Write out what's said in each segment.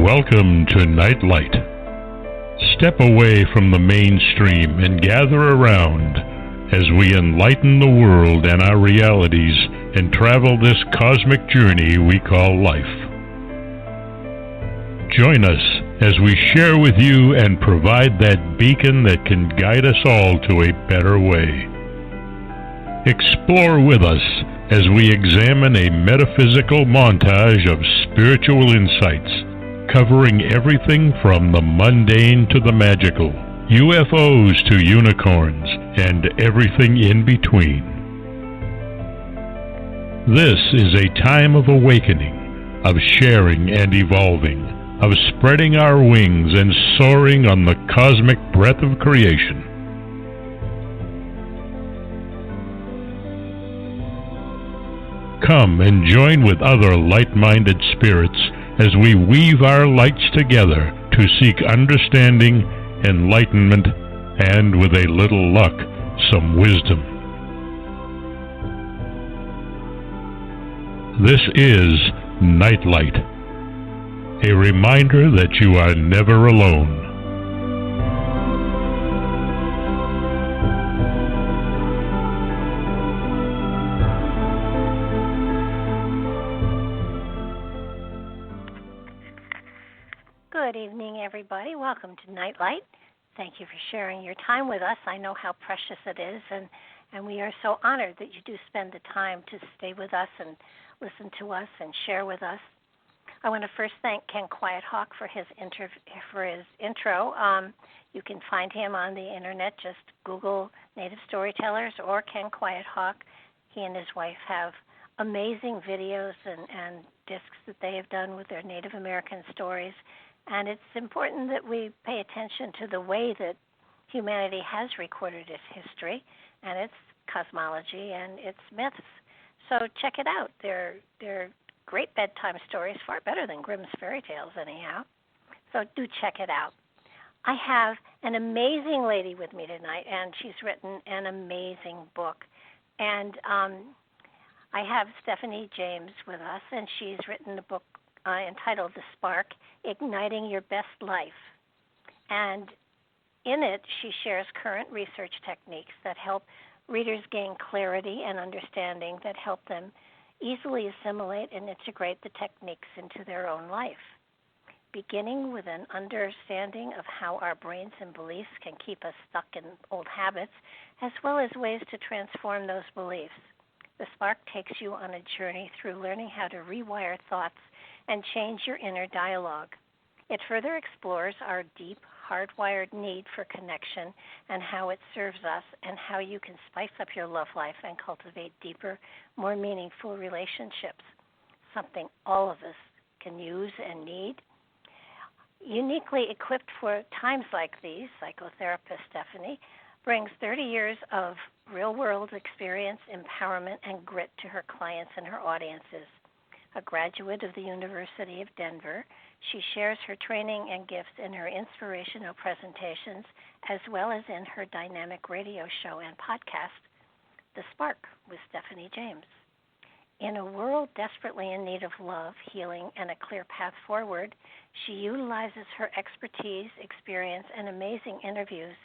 Welcome to Nightlight. Step away from the mainstream and gather around as we enlighten the world and our realities and travel this cosmic journey we call life. Join us as we share with you and provide that beacon that can guide us all to a better way. Explore with us as we examine a metaphysical montage of spiritual insights, covering everything from the mundane to the magical, UFOs to unicorns, and everything in between. This is a time of awakening, of sharing and evolving, of spreading our wings and soaring on the cosmic breath of creation. Come and join with other light-minded spirits as we weave our lights together to seek understanding, enlightenment, and, with a little luck, some wisdom. This is Nightlight, a reminder that you are never alone. Good evening, everybody. Welcome to Nightlight. Thank you for sharing your time with us. I know how precious it is, and we are so honored that you do spend the time to stay with us and listen to us and share with us. I want to first thank Ken Quiethawk for his intro. You can find him on the internet. Just Google Native Storytellers or Ken Quiethawk. He and his wife have amazing videos and discs that they have done with their Native American stories. And it's important that we pay attention to the way that humanity has recorded its history and its cosmology and its myths. So check it out. They're great bedtime stories, far better than Grimm's fairy tales anyhow. So do check it out. I have an amazing lady with me tonight, and she's written an amazing book. And I have Stephanie James with us, and she's written a book entitled The Spark, Igniting Your Best Life. And in it, she shares current research techniques that help readers gain clarity and understanding that help them easily assimilate and integrate the techniques into their own life, beginning with an understanding of how our brains and beliefs can keep us stuck in old habits, as well as ways to transform those beliefs. The Spark takes you on a journey through learning how to rewire thoughts and change your inner dialogue. It further explores our deep, hardwired need for connection and how it serves us, and how you can spice up your love life and cultivate deeper, more meaningful relationships, something all of us can use and need. Uniquely equipped for times like these, Psychotherapist Stephanie brings 30 years of real-world experience, empowerment, and grit to her clients and her audiences. A graduate of the University of Denver, she shares her training and gifts in her inspirational presentations, as well as in her dynamic radio show and podcast, The Spark with Stephanie James. In a world desperately in need of love, healing, and a clear path forward, she utilizes her expertise, experience, and amazing interviews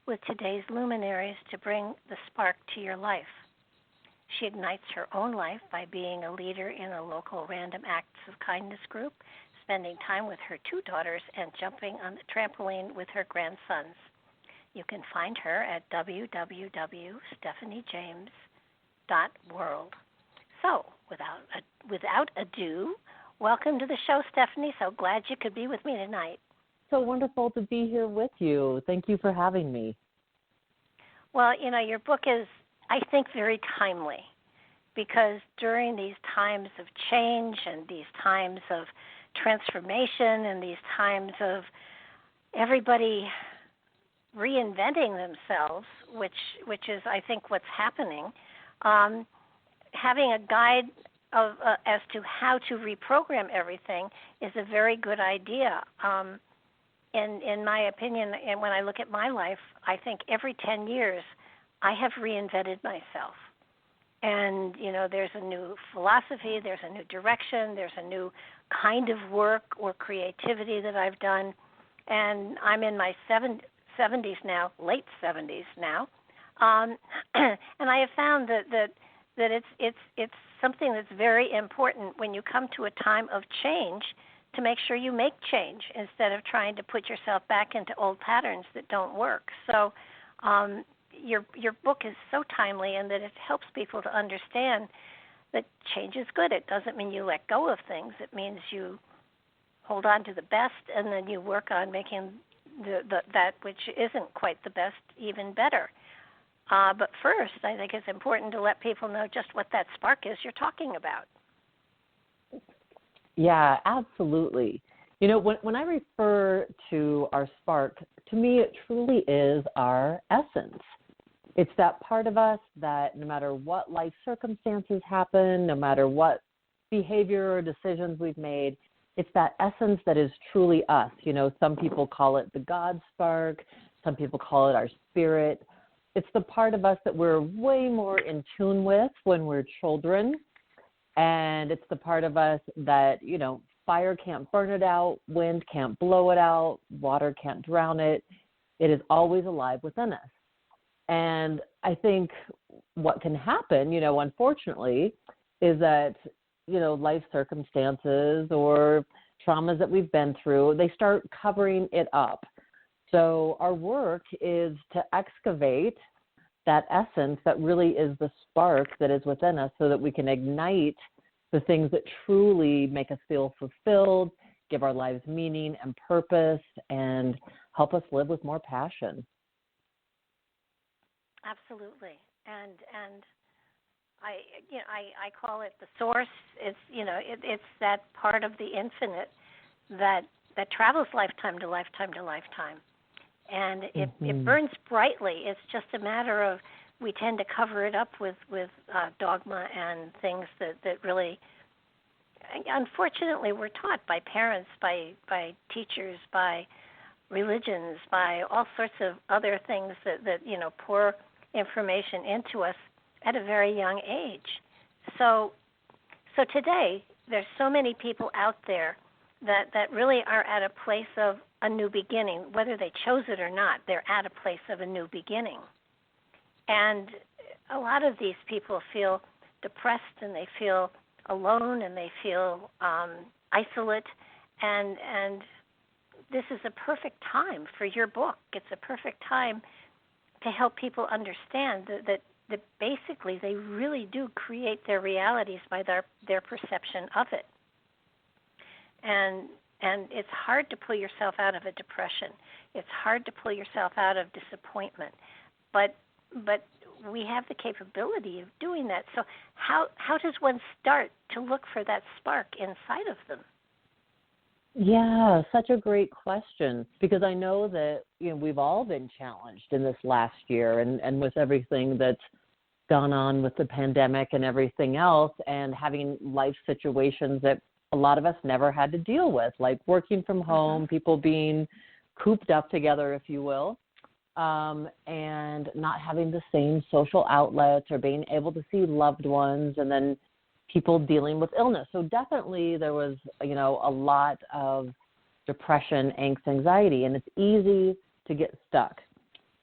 with today's luminaries to bring the spark to your life. She ignites her own life by being a leader in a local random acts of kindness group, spending time with her 2 daughters, and jumping on the trampoline with her grandsons. You can find her at www.stephaniejames.world. So, without ado, welcome to the show, Stephanie. So glad you could be with me tonight. So wonderful to be here with you. Thank you for having me. Well, your book is, I think, very timely, because during these times of change and these times of transformation and these times of everybody reinventing themselves, which is, I think, what's happening, having a guide as to how to reprogram everything is a very good idea. In my opinion, and when I look at my life, I think every 10 years I have reinvented myself. And, there's a new philosophy, there's a new direction, there's a new kind of work or creativity that I've done. And I'm in my 70s now, late 70s now. And I have found that it's something that's very important when you come to a time of change to make sure you make change instead of trying to put yourself back into old patterns that don't work. So your book is so timely in that it helps people to understand that change is good. It doesn't mean you let go of things. It means you hold on to the best, and then you work on making that which isn't quite the best even better. But first, I think it's important to let people know just what that spark is you're talking about. Yeah, absolutely. When I refer to our spark, to me it truly is our essence. It's that part of us that no matter what life circumstances happen, no matter what behavior or decisions we've made, it's that essence that is truly us. Some people call it the God spark. Some people call it our spirit. It's the part of us that we're way more in tune with when we're children. And it's the part of us that, fire can't burn it out, wind can't blow it out, water can't drown it. It is always alive within us. And I think what can happen, unfortunately, is that, life circumstances or traumas that we've been through, they start covering it up. So our work is to excavate that essence that really is the spark that is within us so that we can ignite the things that truly make us feel fulfilled, give our lives meaning and purpose, and help us live with more passion. Absolutely. And I call it the source. It's it's that part of the infinite that travels lifetime to lifetime to lifetime, and it burns brightly. It's just a matter of we tend to cover it up with dogma and things that really, unfortunately, we're taught by parents, by teachers, by religions, by all sorts of other things that pour information into us at a very young age. So today, there's so many people out there that really are at a place of a new beginning. Whether they chose it or not, they're at a place of a new beginning. And a lot of these people feel depressed, and they feel alone, and they feel isolate. And this is a perfect time for your book. It's a perfect time to help people understand that basically they really do create their realities by their perception of it. And it's hard to pull yourself out of a depression. It's hard to pull yourself out of disappointment. But we have the capability of doing that. So how does one start to look for that spark inside of them? Yeah, such a great question, because I know that we've all been challenged in this last year and with everything that's gone on with the pandemic and everything else, and having life situations that a lot of us never had to deal with, like working from home, people being cooped up together, if you will, and not having the same social outlets or being able to see loved ones, and then people dealing with illness. So definitely there was, a lot of depression, angst, anxiety, and it's easy to get stuck.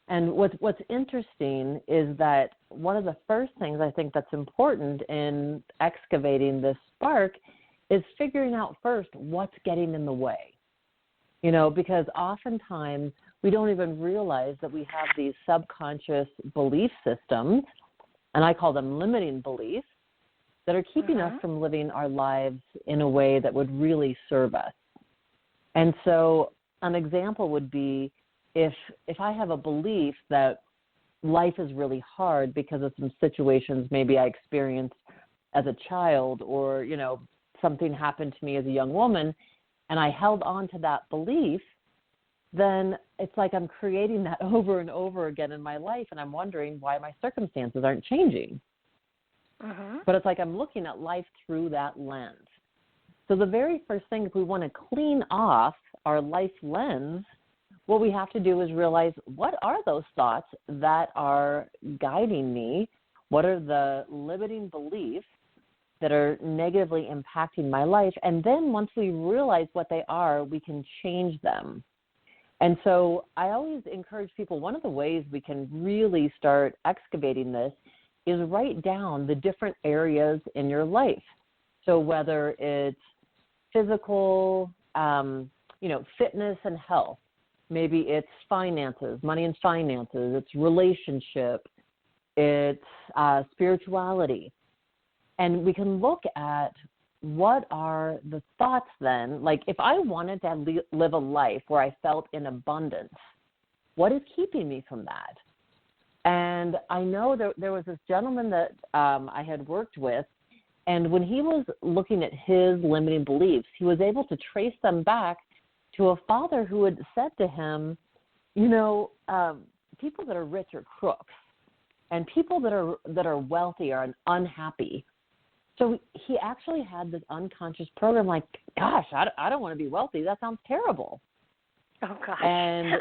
And what's interesting is that one of the first things I think that's important in excavating this spark is figuring out first what's getting in the way. Because oftentimes we don't even realize that we have these subconscious belief systems, and I call them limiting beliefs, that are keeping us from living our lives in a way that would really serve us. And so an example would be if I have a belief that life is really hard because of some situations maybe I experienced as a child, or, something happened to me as a young woman, and I held on to that belief, then it's like I'm creating that over and over again in my life, and I'm wondering why my circumstances aren't changing. But it's like I'm looking at life through that lens. So the very first thing, if we want to clean off our life lens, what we have to do is realize, what are those thoughts that are guiding me? What are the limiting beliefs that are negatively impacting my life? And then once we realize what they are, we can change them. And so I always encourage people, one of the ways we can really start excavating this is write down the different areas in your life. So whether it's physical, fitness and health, maybe it's finances, money and finances, it's relationship, it's spirituality. And we can look at what are the thoughts then, like if I wanted to live a life where I felt in abundance, what is keeping me from that? And I know there was this gentleman that I had worked with, and when he was looking at his limiting beliefs, he was able to trace them back to a father who had said to him, people that are rich are crooks, and people that are wealthy are unhappy. So he actually had this unconscious program like, gosh, I don't want to be wealthy. That sounds terrible. Oh, gosh. And,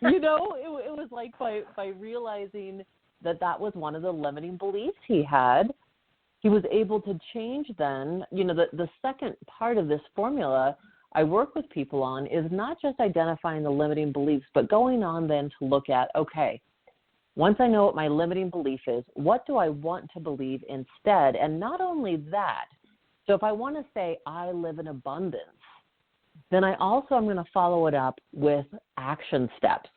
it was like by realizing that was one of the limiting beliefs he had, he was able to change then. The second part of this formula I work with people on is not just identifying the limiting beliefs, but going on then to look at, okay, once I know what my limiting belief is, what do I want to believe instead? And not only that, so if I want to say I live in abundance, then I'm going to follow it up with action steps.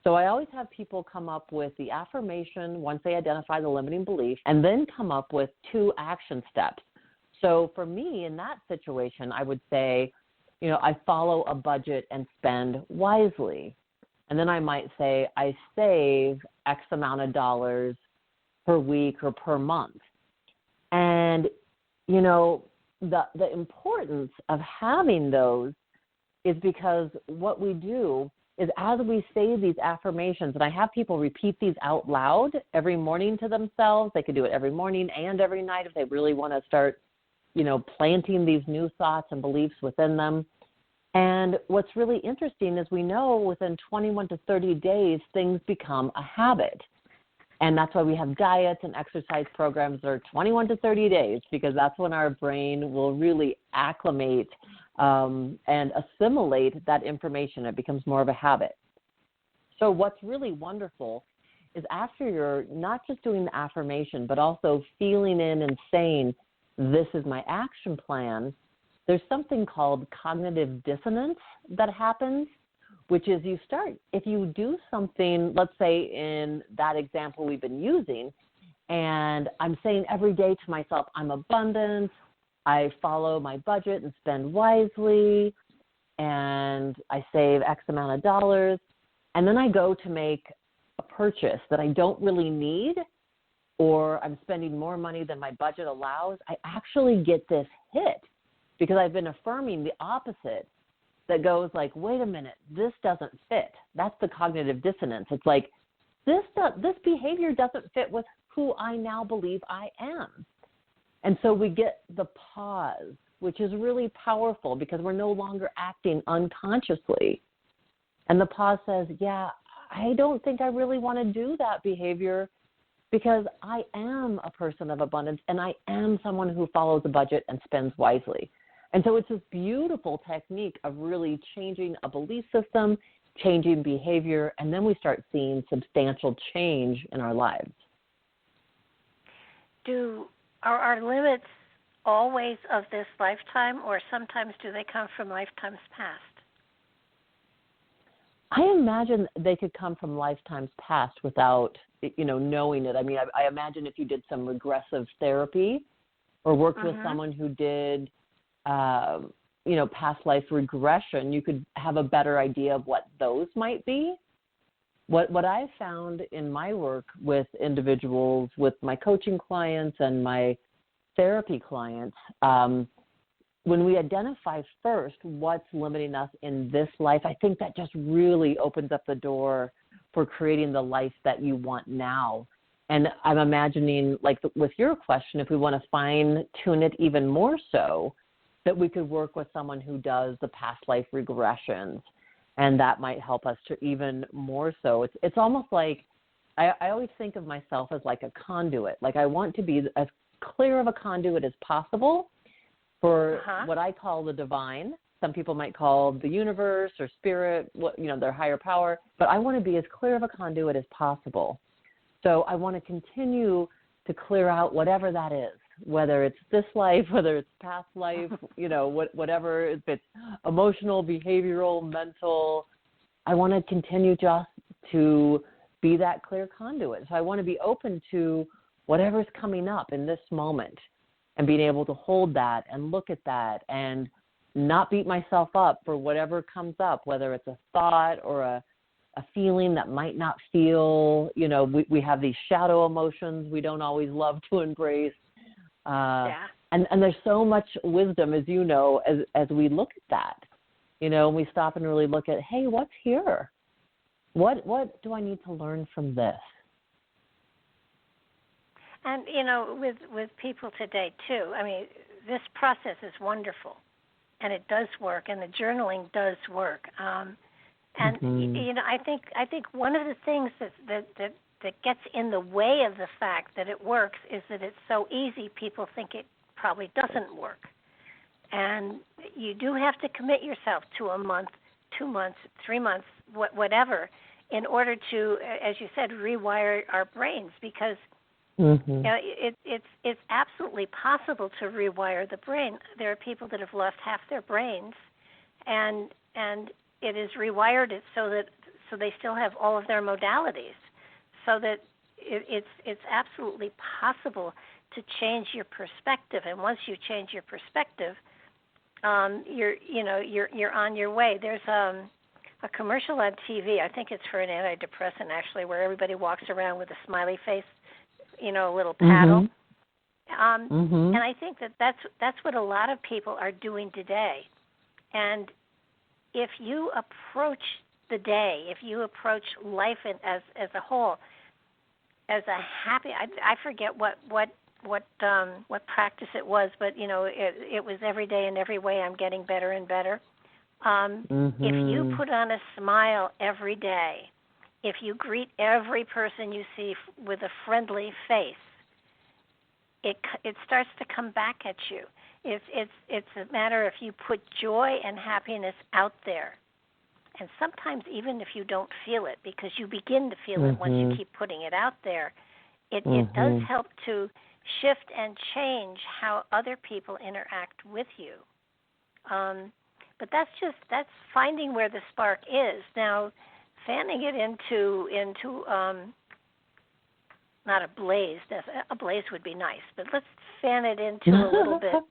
So I always have people come up with the affirmation once they identify the limiting belief, and then come up with 2 action steps. So for me in that situation, I would say, I follow a budget and spend wisely. And then I might say I save X amount of dollars per week or per month. And, the importance of having those is because what we do is as we say these affirmations, and I have people repeat these out loud every morning to themselves. They could do it every morning and every night if they really want to start, planting these new thoughts and beliefs within them. And what's really interesting is we know within 21 to 30 days, things become a habit. And that's why we have diets and exercise programs that are 21 to 30 days, because that's when our brain will really acclimate and assimilate that information. It becomes more of a habit. So what's really wonderful is after you're not just doing the affirmation, but also feeling in and saying, this is my action plan, there's something called cognitive dissonance that happens, which is if you do something, let's say in that example we've been using, and I'm saying every day to myself, I'm abundant, I follow my budget and spend wisely, and I save X amount of dollars, and then I go to make a purchase that I don't really need, or I'm spending more money than my budget allows, I actually get this hit because I've been affirming the opposite that goes like, wait a minute, this doesn't fit. That's the cognitive dissonance. It's like, this behavior doesn't fit with who I now believe I am. And so we get the pause, which is really powerful because we're no longer acting unconsciously. And the pause says, yeah, I don't think I really want to do that behavior because I am a person of abundance and I am someone who follows a budget and spends wisely. And so it's this beautiful technique of really changing a belief system, changing behavior, and then we start seeing substantial change in our lives. Are our limits always of this lifetime, or sometimes do they come from lifetimes past? I imagine they could come from lifetimes past without, knowing it. I mean, I imagine if you did some regressive therapy or worked with someone who did, past life regression, you could have a better idea of what those might be. What I've found in my work with individuals, with my coaching clients and my therapy clients, when we identify first what's limiting us in this life, I think that just really opens up the door for creating the life that you want now. And I'm imagining, like with your question, if we want to fine-tune it even more so, that we could work with someone who does the past life regressions, and that might help us to even more so. It's almost like I always think of myself as like a conduit. Like I want to be as clear of a conduit as possible for what I call the divine. Some people might call the universe or spirit, their higher power. But I want to be as clear of a conduit as possible. So I want to continue to clear out whatever that is, whether it's this life, whether it's past life, whatever, if it's emotional, behavioral, mental. I want to continue just to be that clear conduit. So I want to be open to whatever's coming up in this moment and being able to hold that and look at that and not beat myself up for whatever comes up, whether it's a thought or a feeling that might not feel, we have these shadow emotions we don't always love to embrace. And there's so much wisdom, as you know, as we look at that, and we stop and really look at, hey, what's here? What do I need to learn from this? And, with people today, too, I mean, this process is wonderful, and it does work, and the journaling does work. And, I think one of the things that gets in the way of the fact that it works is that it's so easy, people think it probably doesn't work. And you do have to commit yourself to a month, 2 months, 3 months, whatever, in order to, as you said, rewire our brains, because it's absolutely possible to rewire the brain. There are people that have lost half their brains, and it is rewired so they still have all of their modalities, so that it's absolutely possible to change your perspective. And once you change your perspective, you're on your way. There's a commercial on TV. I think it's for an antidepressant, actually, where everybody walks around with a smiley face, a little paddle. And I think that's what a lot of people are doing today. And if you approach the day, if you approach life as a whole, as a happy, I forget what practice it was, but it was every day and every way I'm getting better and better. If you put on a smile every day, if you greet every person you see with a friendly face, it starts to come back at you. It's a matter if you put joy and happiness out there. And sometimes even if you don't feel it, because you begin to feel it once you keep putting it out there, it does help to shift and change how other people interact with you. But that's finding where the spark is. Now, fanning it into not a blaze. A blaze would be nice, but let's fan it into a little bit.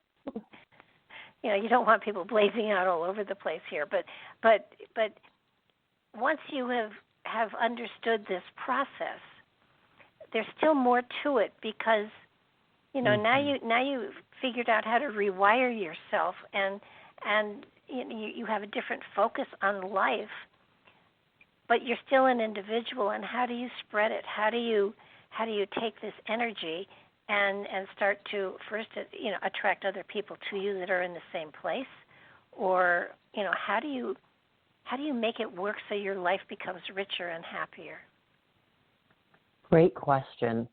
You don't want people blazing out all over the place here. But once you have understood this process, there's still more to it, because now you've figured out how to rewire yourself, and you have a different focus on life. But you're still an individual, and how do you spread it? How do you take this energy and start to first attract other people to you that are in the same place, or how do you make it work so your life becomes richer and happier? Great question.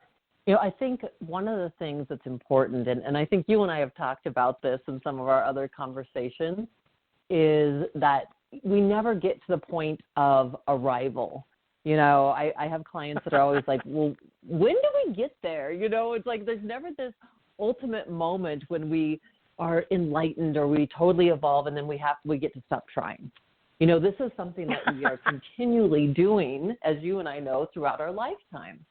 I think one of the things that's important, and I think you and I have talked about this in some of our other conversations, is that we never get to the point of arrival. I have clients that are always like, well, when do we get there? It's like there's never this ultimate moment when we are enlightened or we totally evolve and then we get to stop trying. This is something that we are continually doing, as you and I know, throughout our lifetime.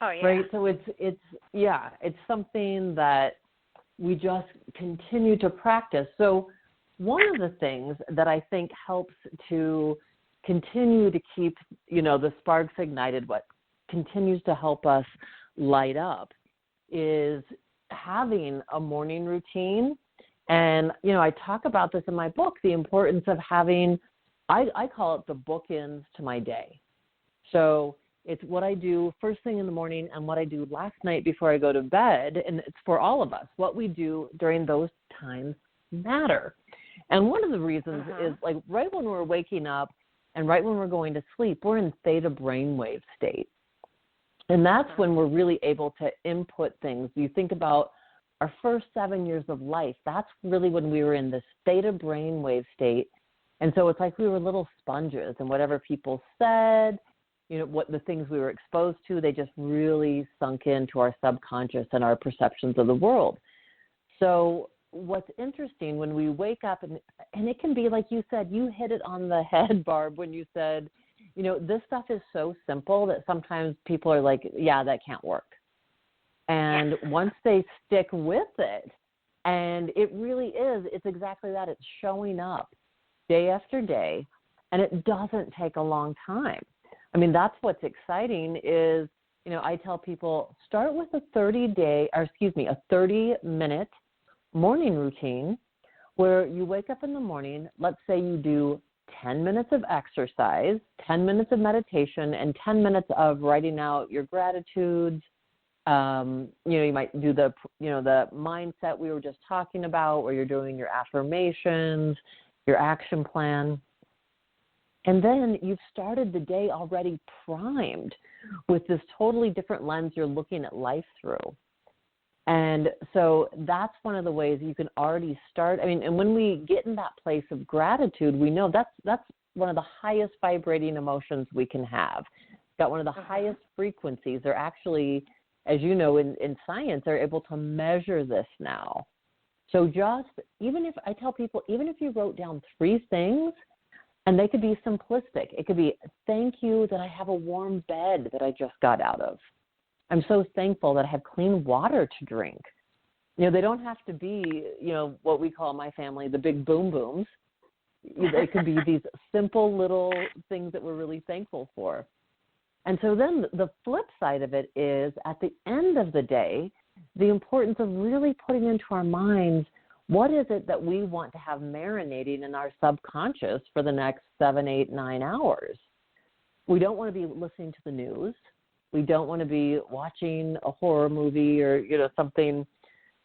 Oh, yeah. Right? So it's something that we just continue to practice. So one of the things that I think helps to continue to keep, the sparks ignited, what continues to help us light up, is having a morning routine. And, I talk about this in my book, the importance of having, I call it the bookends to my day. So it's what I do first thing in the morning and what I do last night before I go to bed. And it's for all of us. What we do during those times matter. And one of the reasons is, like, right when we're waking up and right when we're going to sleep, we're in theta brainwave state. And that's when we're really able to input things. You think about our first 7 years of life, that's really when we were in this theta brainwave state. And so it's like we were little sponges, and whatever people said, what the things we were exposed to, they just really sunk into our subconscious and our perceptions of the world. So what's interesting when we wake up, and it can be like you said, you hit it on the head, Barb, when you said, this stuff is so simple that sometimes people are like, yeah, that can't work. And once they stick with it, and it really is, it's exactly that. It's showing up day after day, and it doesn't take a long time. I mean, that's what's exciting is, I tell people, start with a 30-minute morning routine where you wake up in the morning. Let's say you do 10 minutes of exercise, 10 minutes of meditation, and 10 minutes of writing out your gratitudes. You might do the mindset we were just talking about, where you're doing your affirmations, your action plan. And then you've started the day already primed with this totally different lens you're looking at life through. And so that's one of the ways you can already start. I mean, and when we get in that place of gratitude, we know that's one of the highest vibrating emotions we can have. It's got one of the highest frequencies. They're actually, as you know, in science, they're able to measure this now. So even if you wrote down 3 things, and they could be simplistic. It could be, thank you that I have a warm bed that I just got out of. I'm so thankful that I have clean water to drink. They don't have to be, what we call in my family, the big boom booms. It could be these simple little things that we're really thankful for. And so then the flip side of it is, at the end of the day, the importance of really putting into our minds, what is it that we want to have marinating in our subconscious for the next 7, 8, 9 hours? We don't want to be listening to the news. We don't want to be watching a horror movie or, something.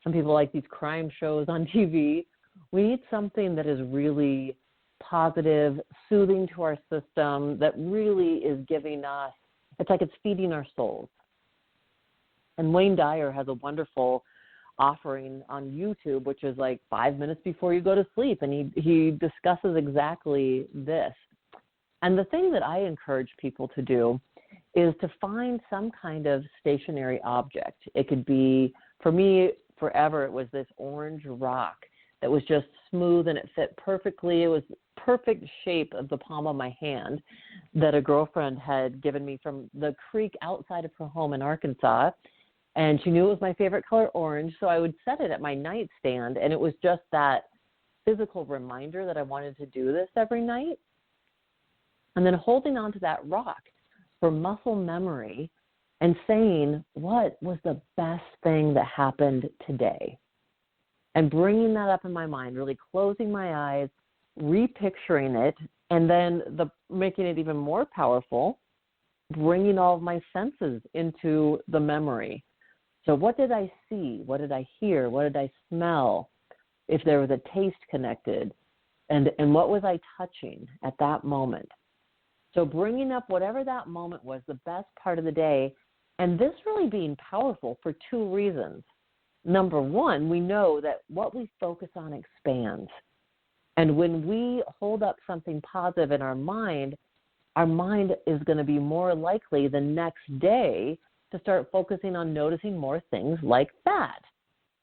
Some people like these crime shows on TV. We need something that is really positive, soothing to our system, that really is giving us, it's like it's feeding our souls. And Wayne Dyer has a wonderful offering on YouTube, which is like 5 minutes before you go to sleep, and he discusses exactly this. And the thing that I encourage people to do is to find some kind of stationary object. It could be, for me, forever, it was this orange rock that was just smooth, and it fit perfectly. It was perfect shape of the palm of my hand that a girlfriend had given me from the creek outside of her home in Arkansas. And she knew it was my favorite color, orange, so I would set it at my nightstand, and it was just that physical reminder that I wanted to do this every night. And then holding on to that rock for muscle memory and saying, what was the best thing that happened today? And bringing that up in my mind, really closing my eyes, repicturing it, and then making it even more powerful, bringing all of my senses into the memory. So what did I see? What did I hear? What did I smell? If there was a taste connected, and what was I touching at that moment? So bringing up whatever that moment was, the best part of the day, and this really being powerful for 2 reasons. Number one, we know that what we focus on expands. And when we hold up something positive in our mind is going to be more likely the next day to start focusing on noticing more things like that.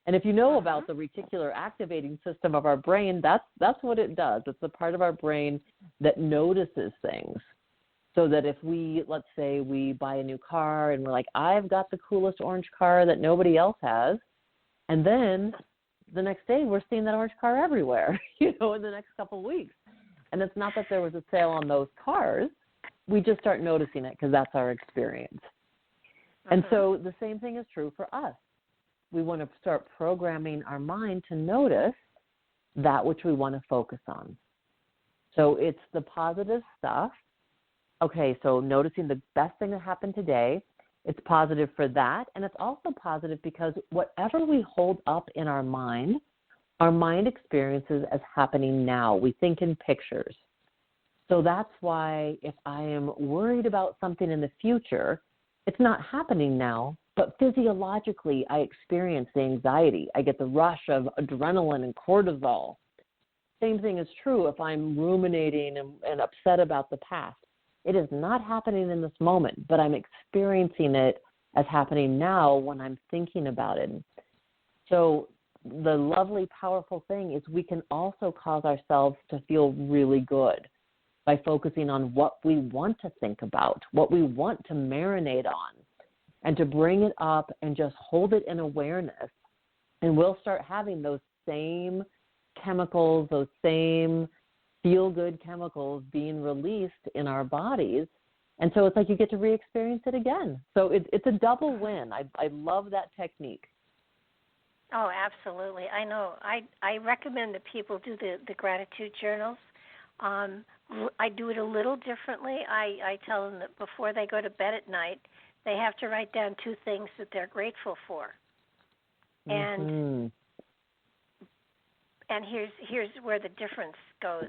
And if you know about the reticular activating system of our brain, that's what it does. It's the part of our brain that notices things. So that if let's say we buy a new car and we're like, I've got the coolest orange car that nobody else has. And then the next day we're seeing that orange car everywhere, in the next couple of weeks. And it's not that there was a sale on those cars. We just start noticing it because that's our experience. And so the same thing is true for us. We want to start programming our mind to notice that which we want to focus on. So it's the positive stuff. Okay, so noticing the best thing that happened today, it's positive for that. And it's also positive because whatever we hold up in our mind experiences as happening now. We think in pictures. So that's why if I am worried about something in the future, it's not happening now, but physiologically I experience the anxiety. I get the rush of adrenaline and cortisol. Same thing is true if I'm ruminating and upset about the past. It is not happening in this moment, but I'm experiencing it as happening now when I'm thinking about it. So the lovely, powerful thing is we can also cause ourselves to feel really good by focusing on what we want to think about, what we want to marinate on, and to bring it up and just hold it in awareness. And we'll start having those same chemicals, those same feel-good chemicals being released in our bodies. And so it's like you get to re-experience it again. So it's a double win. I love that technique. Oh, absolutely. I know. I recommend that people do the gratitude journals. I do it a little differently. I tell them that before they go to bed at night, they have to write down 2 things that they're grateful for. And and here's where the difference goes.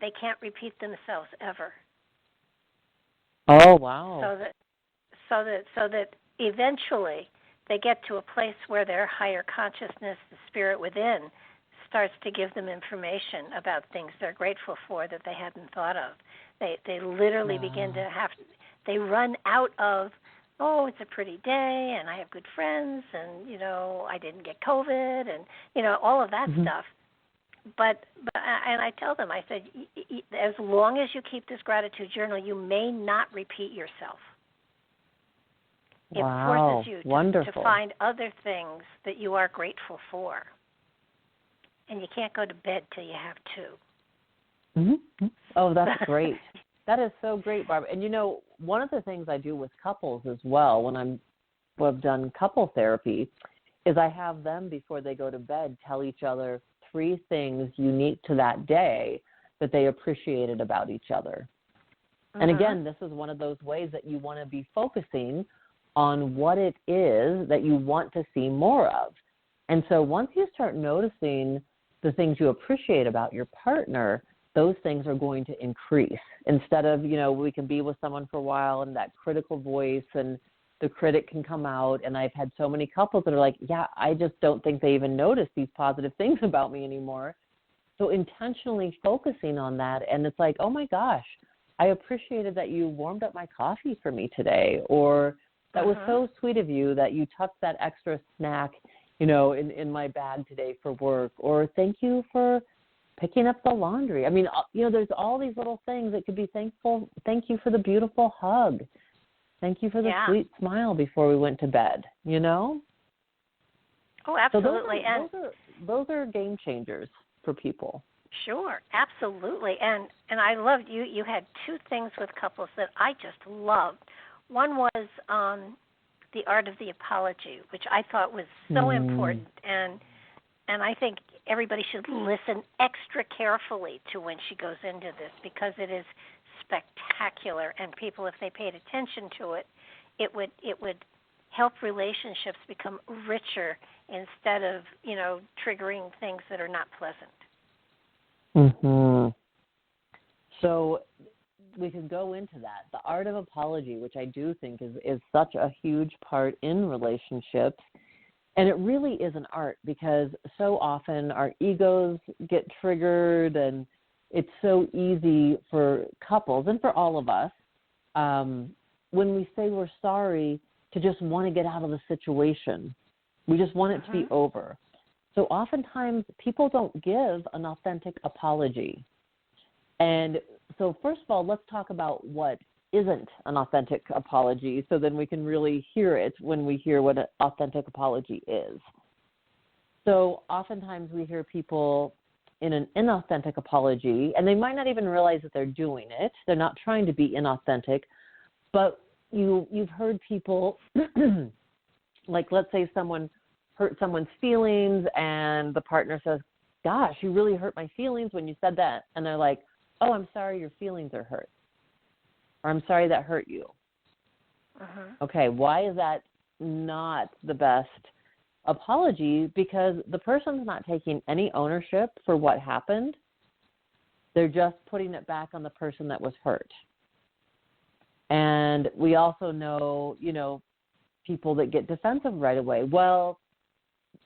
They can't repeat themselves ever. Oh, wow. So that eventually they get to a place where their higher consciousness, the spirit within, starts to give them information about things they're grateful for that they hadn't thought of. They literally begin to they run out of, oh, it's a pretty day and I have good friends and, I didn't get COVID and, all of that stuff. But I tell them, I said, as long as you keep this gratitude journal, you may not repeat yourself. It forces you to find other things that you are grateful for. And you can't go to bed till you have 2. Mm-hmm. Oh, that's great. That is so great, Barbara. And, one of the things I do with couples as well when I've done couple therapy is I have them, before they go to bed, tell each other 3 things unique to that day that they appreciated about each other. And again, this is one of those ways that you want to be focusing on what it is that you want to see more of. And so once you start noticing the things you appreciate about your partner, those things are going to increase. Instead of, we can be with someone for a while and that critical voice and the critic can come out. And I've had so many couples that are like, yeah, I just don't think they even notice these positive things about me anymore. So intentionally focusing on that. And it's like, oh my gosh, I appreciated that you warmed up my coffee for me today. Or that was so sweet of you that you tucked that extra snack, in my bag today for work. Or thank you for picking up the laundry. I mean, there's all these little things that could be thankful. Thank you for the beautiful hug. Thank you for the sweet smile before we went to bed, Oh, absolutely. So those are game changers for people. Sure, absolutely. And I loved you had 2 things with couples that I just loved. One was the art of the apology, which I thought was so important, and I think everybody should listen extra carefully to when she goes into this, because it is spectacular, and people, if they paid attention to it, it would help relationships become richer instead of, triggering things that are not pleasant. So we can go into that. The art of apology, which I do think is such a huge part in relationships. And it really is an art, because so often our egos get triggered, and it's so easy for couples and for all of us, when we say we're sorry, to just want to get out of the situation. We just want it to be over. So oftentimes people don't give an authentic apology. And so first of all, let's talk about what isn't an authentic apology, so then we can really hear it when we hear what an authentic apology is. So oftentimes we hear people in an inauthentic apology, and they might not even realize that they're doing it. They're not trying to be inauthentic, but you've heard people, like let's say someone hurt someone's feelings and the partner says, gosh, you really hurt my feelings when you said that. And they're like, oh, I'm sorry your feelings are hurt. Or I'm sorry that hurt you. Okay, why is that not the best apology? Because the person's not taking any ownership for what happened. They're just putting it back on the person that was hurt. And we also know, people that get defensive right away. Well,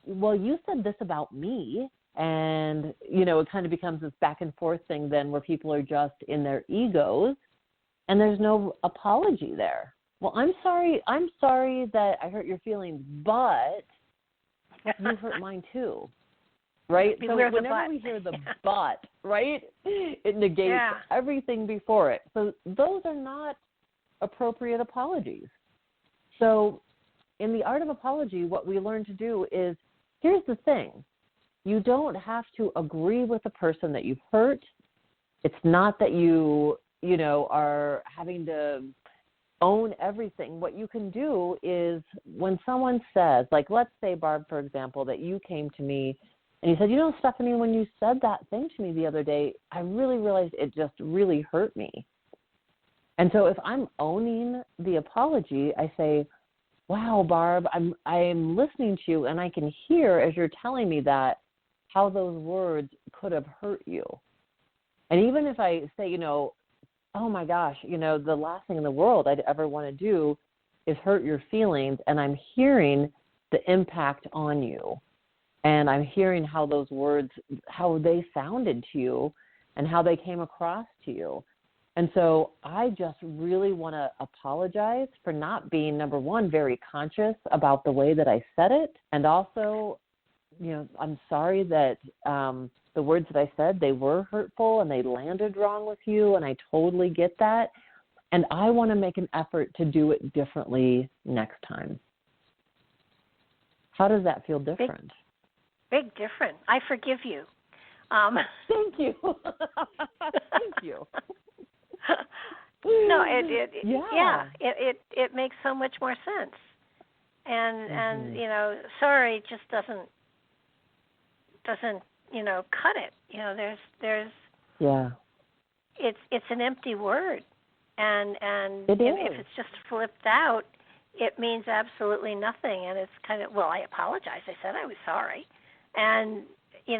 you said this about me. And, it kind of becomes this back and forth thing then where people are just in their egos and there's no apology there. Well, I'm sorry that I hurt your feelings, but you hurt mine too. Right? So whenever we hear the but, right, it negates everything before it. So those are not appropriate apologies. So in the art of apology, what we learn to do is, here's the thing. You don't have to agree with the person that you've hurt. It's not that you are having to own everything. What you can do is when someone says, like, let's say, Barb, for example, that you came to me and you said, Stephanie, when you said that thing to me the other day, I really realized it just really hurt me. And so if I'm owning the apology, I say, wow, Barb, I'm listening to you and I can hear as you're telling me that how those words could have hurt you. And even if I say, oh my gosh, the last thing in the world I'd ever want to do is hurt your feelings, and I'm hearing the impact on you. And I'm hearing how those words, how they sounded to you and how they came across to you. And so I just really want to apologize for not being, number one, very conscious about the way that I said it. And also, I'm sorry that the words that I said, they were hurtful and they landed wrong with you, and I totally get that. And I want to make an effort to do it differently next time. How does that feel different? Big different. I forgive you. Thank you. Thank you. No, it makes so much more sense. And sorry just doesn't cut it. There's it's an empty word, and if it's just flipped out, it means absolutely nothing. And it's kind of, I apologize. I said I was sorry, and you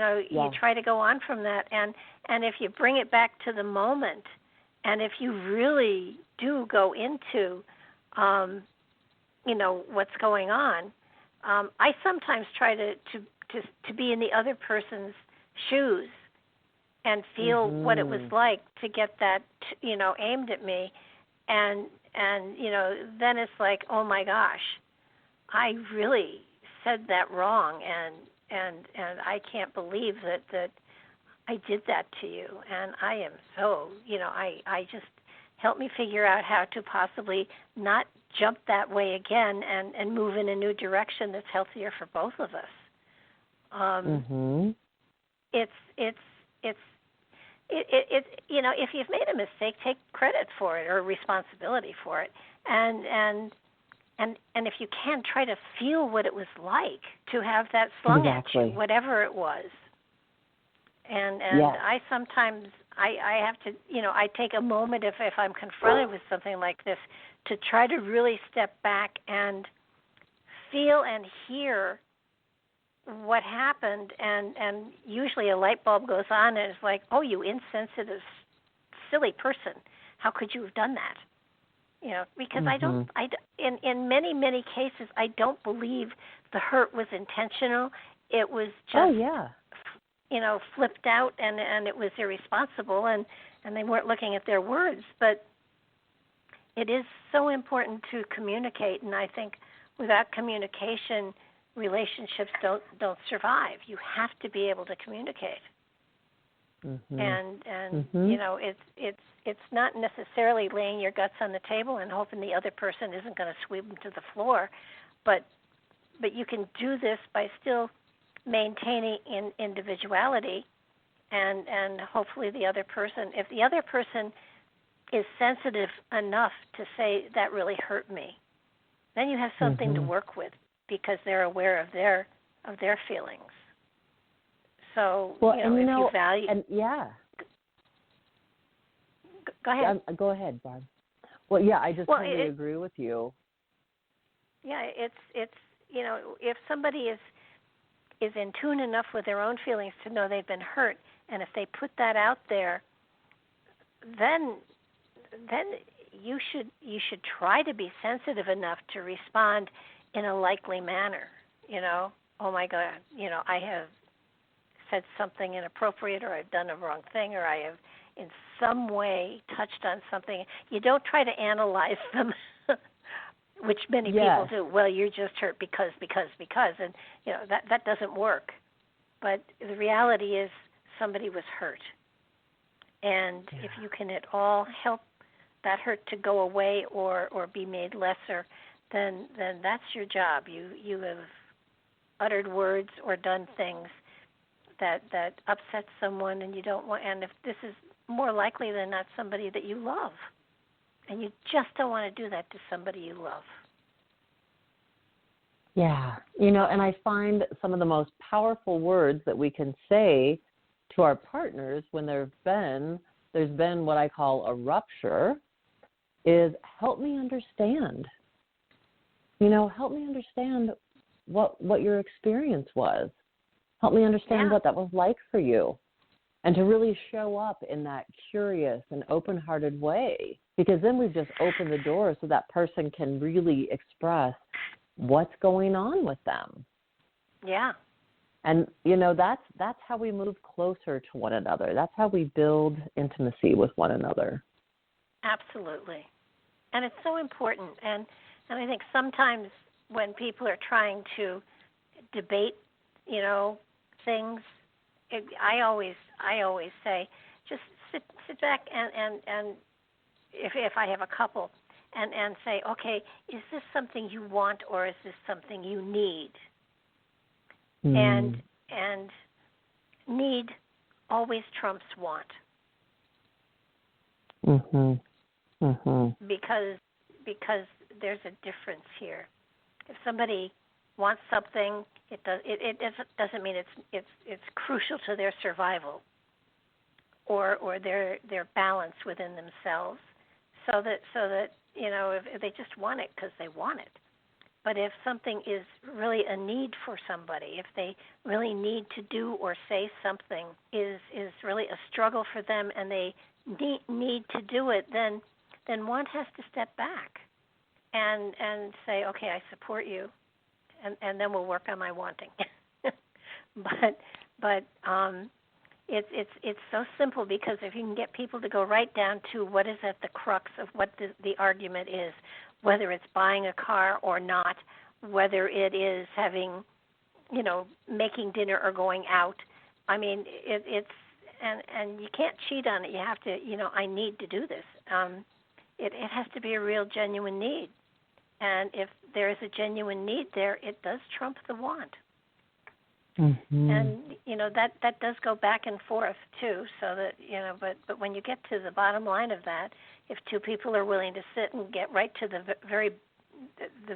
try to go on from that. And if you bring it back to the moment, and if you really do go into what's going on, I sometimes try to be in the other person's shoes and feel what it was like to get that, aimed at me. And then it's like, oh my gosh, I really said that wrong, and I can't believe that I did that to you. And I am so, I just help me figure out how to possibly not jump that way again and move in a new direction that's healthier for both of us. It's if you've made a mistake, take credit for it or responsibility for it, and if you can, try to feel what it was like to have that slung at you, whatever it was. And I sometimes I have to, I take a moment if I'm confronted with something like this to try to really step back and feel and hear what happened, and usually a light bulb goes on and it's like, oh, you insensitive, silly person, how could you have done that? Because in many, many cases, I don't believe the hurt was intentional. It was just, flipped out, and it was irresponsible, and they weren't looking at their words. But it is so important to communicate, and I think without communication, relationships don't survive. You have to be able to communicate. And it's not necessarily laying your guts on the table and hoping the other person isn't going to sweep them to the floor, but you can do this by still maintaining individuality, and hopefully the other person, if the other person is sensitive enough to say that really hurt me, then you have something to work with, because they're aware of their feelings. So, if you value... Go ahead. Go ahead, Barb. Well, I just totally agree with you. Yeah, it's if somebody is in tune enough with their own feelings to know they've been hurt, and if they put that out there, then you should try to be sensitive enough to respond in a likely manner. Oh my God, I have said something inappropriate, or I've done a wrong thing, or I have in some way touched on something. You don't try to analyze them, which many people do. Well, you're just hurt because, and that doesn't work. But the reality is somebody was hurt. And if you can at all help that hurt to go away or be made lesser, then that's your job. You have uttered words or done things that upset someone, and you don't want. And if this is more likely than not somebody that you love, and you just don't want to do that to somebody you love. Yeah, and I find some of the most powerful words that we can say to our partners when there's been what I call a rupture is help me understand. Help me understand what your experience was. Help me understand what that was like for you. And to really show up in that curious and open-hearted way, because then we've just opened the door so that person can really express what's going on with them. Yeah. And, that's how we move closer to one another. That's how we build intimacy with one another. Absolutely. And it's so important. And I think sometimes when people are trying to debate, things, I always say, just sit back and if I have a couple, and say, okay, is this something you want or is this something you need? And need always trumps want. Because there's a difference here. If somebody wants something, it doesn't mean it's crucial to their survival or their balance within themselves. So that if they just want it because they want it. But if something is really a need for somebody, if they really need to do or say something is really a struggle for them, and they need to do it, then one has to step back and say, okay, I support you, and then we'll work on my wanting. But it's so simple, because if you can get people to go right down to what is at the crux of what the argument is, whether it's buying a car or not, whether it is having, making dinner or going out. I mean, it's and you can't cheat on it. You have to, I need to do this. It has to be a real, genuine need. And if there is a genuine need there, it does trump the want. Mm-hmm. And, that does go back and forth, too, so that, but when you get to the bottom line of that, if two people are willing to sit and get right to the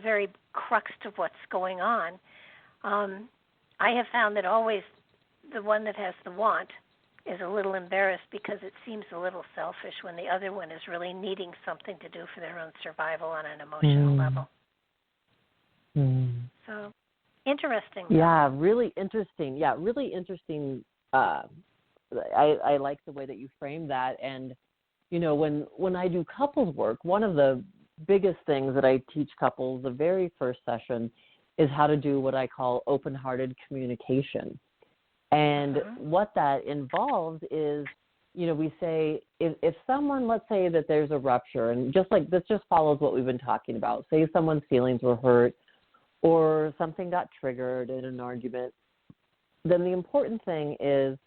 very crux of what's going on, I have found that always the one that has the want is a little embarrassed because it seems a little selfish when the other one is really needing something to do for their own survival on an emotional level. So, interesting. Yeah, really interesting. I like the way that you frame that. And, when I do couples work, one of the biggest things that I teach couples the very first session is how to do what I call open-hearted communication. And what that involves is, we say if someone, let's say that there's a rupture, and just like this just follows what we've been talking about. Say someone's feelings were hurt or something got triggered in an argument, then the important thing is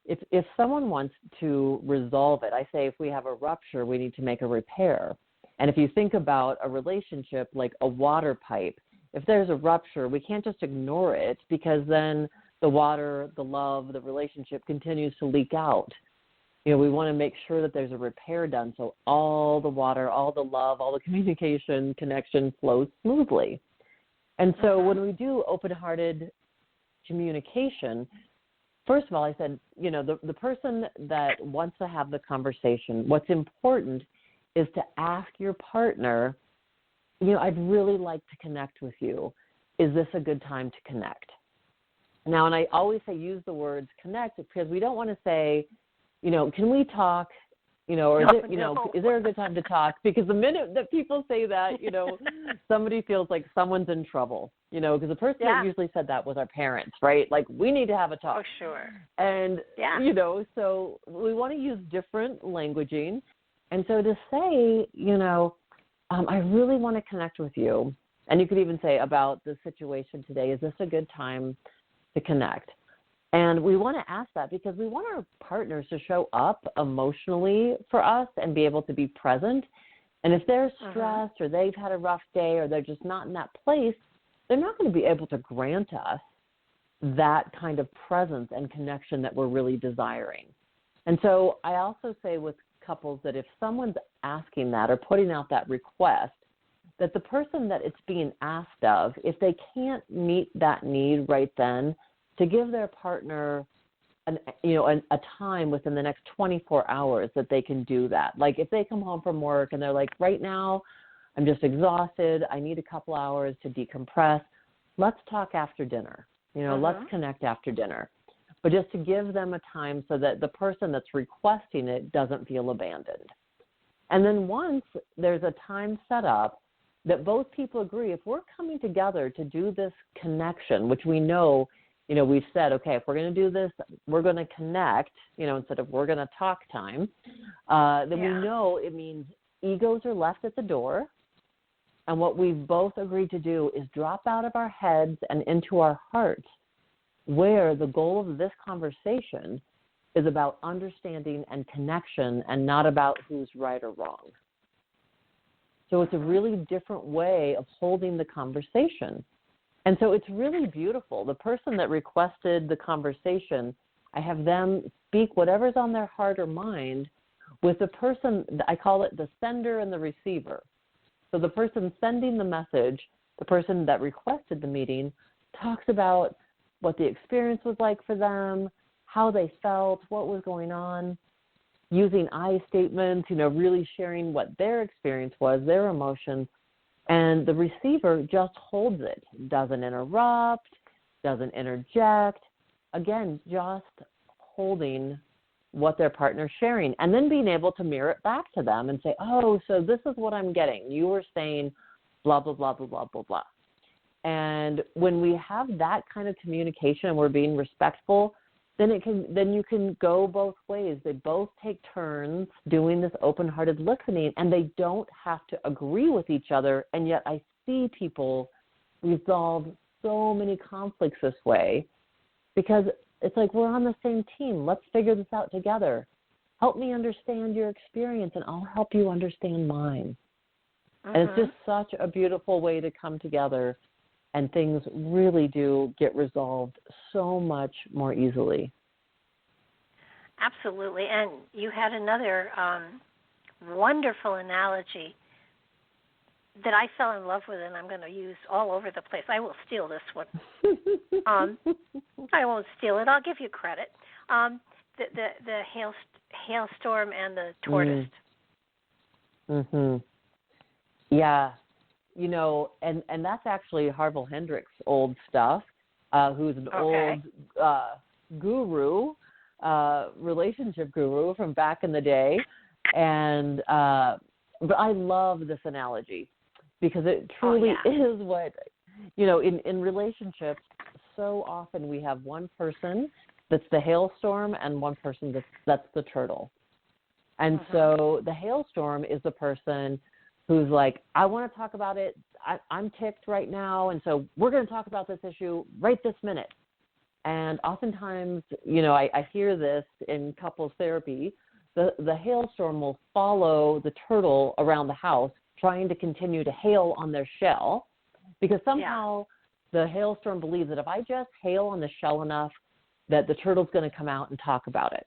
if someone wants to resolve it, I say if we have a rupture, we need to make a repair. And if you think about a relationship like a water pipe, if there's a rupture, we can't just ignore it, because then the water, the love, the relationship continues to leak out. We want to make sure that there's a repair done so all the water, all the love, all the communication, connection flows smoothly. And so when we do open-hearted communication, first of all, I said, the person that wants to have the conversation, what's important is to ask your partner, I'd really like to connect with you. Is this a good time to connect? Now, and I always say use the words connect, because we don't want to say, can we talk Or is it, is there a good time to talk? Because the minute that people say that, somebody feels like someone's in trouble, because the person that usually said that was our parents, right? Like, we need to have a talk. Oh, sure. And, so we want to use different languaging. And so to say, I really want to connect with you. And you could even say about the situation today, is this a good time to connect? And we want to ask that because we want our partners to show up emotionally for us and be able to be present. And if they're stressed or they've had a rough day or they're just not in that place, they're not going to be able to grant us that kind of presence and connection that we're really desiring. And so I also say with couples that if someone's asking that or putting out that request, that the person that it's being asked of, if they can't meet that need right then, to give their partner a time within the next 24 hours that they can do that. Like if they come home from work and they're like, right now I'm just exhausted, I need a couple hours to decompress, let's talk after dinner. Let's connect after dinner. But just to give them a time so that the person that's requesting it doesn't feel abandoned. And then once there's a time set up that both people agree, if we're coming together to do this connection, which we know, we've said, okay, if we're going to do this, we're going to connect, instead of we're going to talk time, then we know it means egos are left at the door. And what we've both agreed to do is drop out of our heads and into our hearts, where the goal of this conversation is about understanding and connection and not about who's right or wrong. So it's a really different way of holding the conversation. And so it's really beautiful. The person that requested the conversation, I have them speak whatever's on their heart or mind with the person, I call it the sender and the receiver. So the person sending the message, the person that requested the meeting, talks about what the experience was like for them, how they felt, what was going on, using I statements, really sharing what their experience was, their emotions. And the receiver just holds it, doesn't interrupt, doesn't interject. Again, just holding what their partner's sharing and then being able to mirror it back to them and say, oh, so this is what I'm getting. You were saying blah, blah, blah, blah, blah, blah, blah. And when we have that kind of communication and we're being respectful, then you can go both ways. They both take turns doing this open-hearted listening, and they don't have to agree with each other. And yet I see people resolve so many conflicts this way because it's like we're on the same team. Let's figure this out together. Help me understand your experience, and I'll help you understand mine. And it's just such a beautiful way to come together, and things really do get resolved so much more easily. Absolutely. And you had another wonderful analogy that I fell in love with, and I'm going to use all over the place. I will steal this one. I won't steal it. I'll give you credit. The hailstorm and the tortoise. Yeah. And that's actually Harville Hendrix' old stuff, who's an old guru, relationship guru from back in the day. And but I love this analogy because it truly is what, in relationships, so often we have one person that's the hailstorm and one person that's the turtle. And so the hailstorm is the person who's like, I want to talk about it. I'm ticked right now, and so we're going to talk about this issue right this minute. And oftentimes, I hear this in couples therapy, the hailstorm will follow the turtle around the house trying to continue to hail on their shell because somehow the hailstorm believes that if I just hail on the shell enough, that the turtle's going to come out and talk about it.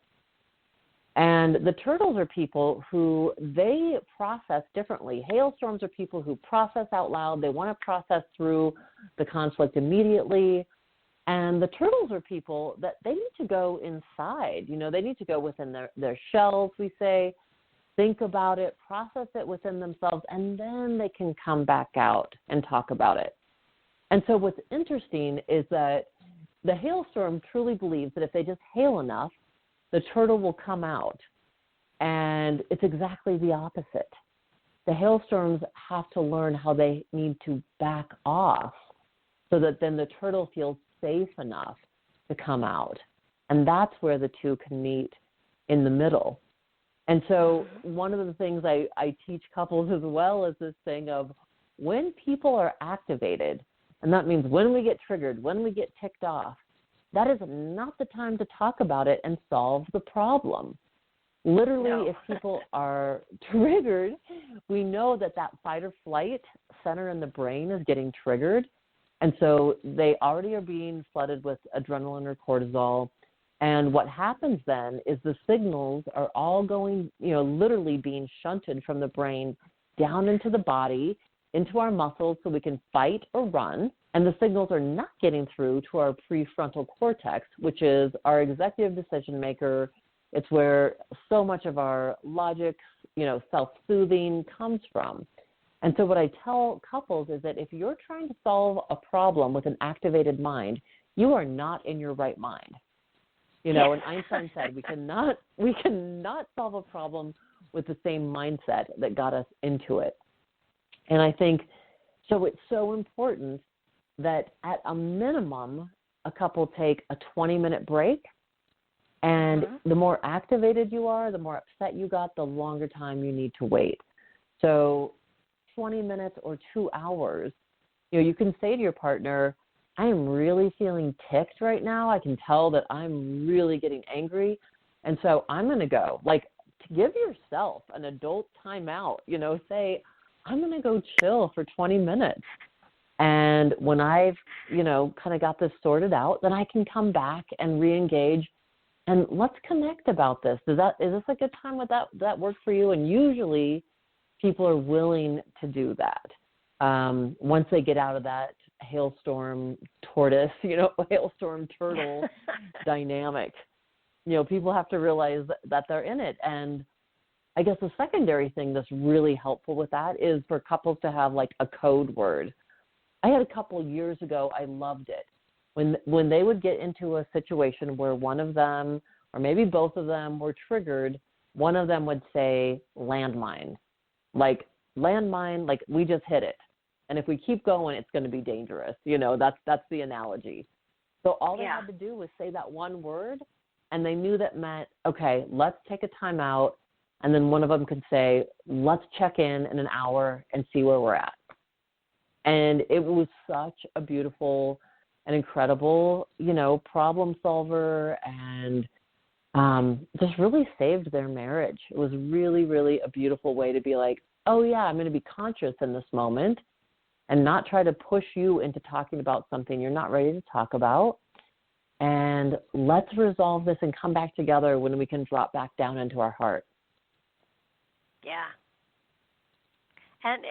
And the turtles are people who they process differently. Hailstorms are people who process out loud. They want to process through the conflict immediately. And the turtles are people that they need to go inside. They need to go within their shells, we say, think about it, process it within themselves, and then they can come back out and talk about it. And so what's interesting is that the hailstorm truly believes that if they just hail enough, the turtle will come out. And it's exactly the opposite. The hailstorms have to learn how they need to back off so that then the turtle feels safe enough to come out. And that's where the two can meet in the middle. And so one of the things I teach couples as well is this thing of when people are activated, and that means when we get triggered, when we get ticked off, that is not the time to talk about it and solve the problem. Literally, No. if people are triggered, we know that fight or flight center in the brain is getting triggered. And so they already are being flooded with adrenaline or cortisol. And what happens then is the signals are all going, literally being shunted from the brain down into the body, into our muscles so we can fight or run. And the signals are not getting through to our prefrontal cortex, which is our executive decision maker. It's where so much of our logic, self-soothing comes from. And so what I tell couples is that if you're trying to solve a problem with an activated mind, you are not in your right mind. And Einstein said we cannot solve a problem with the same mindset that got us into it. And I think so it's so important that at a minimum, a couple take a 20-minute break. And the more activated you are, the more upset you got, the longer time you need to wait. So 20 minutes or 2 hours, you can say to your partner, I am really feeling ticked right now. I can tell that I'm really getting angry. And so I'm going to go. Like, to give yourself an adult timeout, say, I'm going to go chill for 20 minutes. And when I've, kind of got this sorted out, then I can come back and re-engage. And let's connect about this. Is this a good time? Would that work for you? And usually people are willing to do that once they get out of that hailstorm tortoise, hailstorm turtle dynamic. People have to realize that they're in it. And I guess the secondary thing that's really helpful with that is for couples to have like a code word. I had a couple years ago, I loved it. When they would get into a situation where one of them, or maybe both of them, were triggered, one of them would say landmine. Like, landmine, like we just hit it. And if we keep going, it's going to be dangerous. That's the analogy. So all they had to do was say that one word, and they knew that meant, okay, let's take a time out. And then one of them could say, let's check in an hour and see where we're at. And it was such a beautiful and incredible, problem solver, and just really saved their marriage. It was really, really a beautiful way to be like, oh, yeah, I'm going to be conscious in this moment and not try to push you into talking about something you're not ready to talk about. And let's resolve this and come back together when we can drop back down into our heart. Yeah. And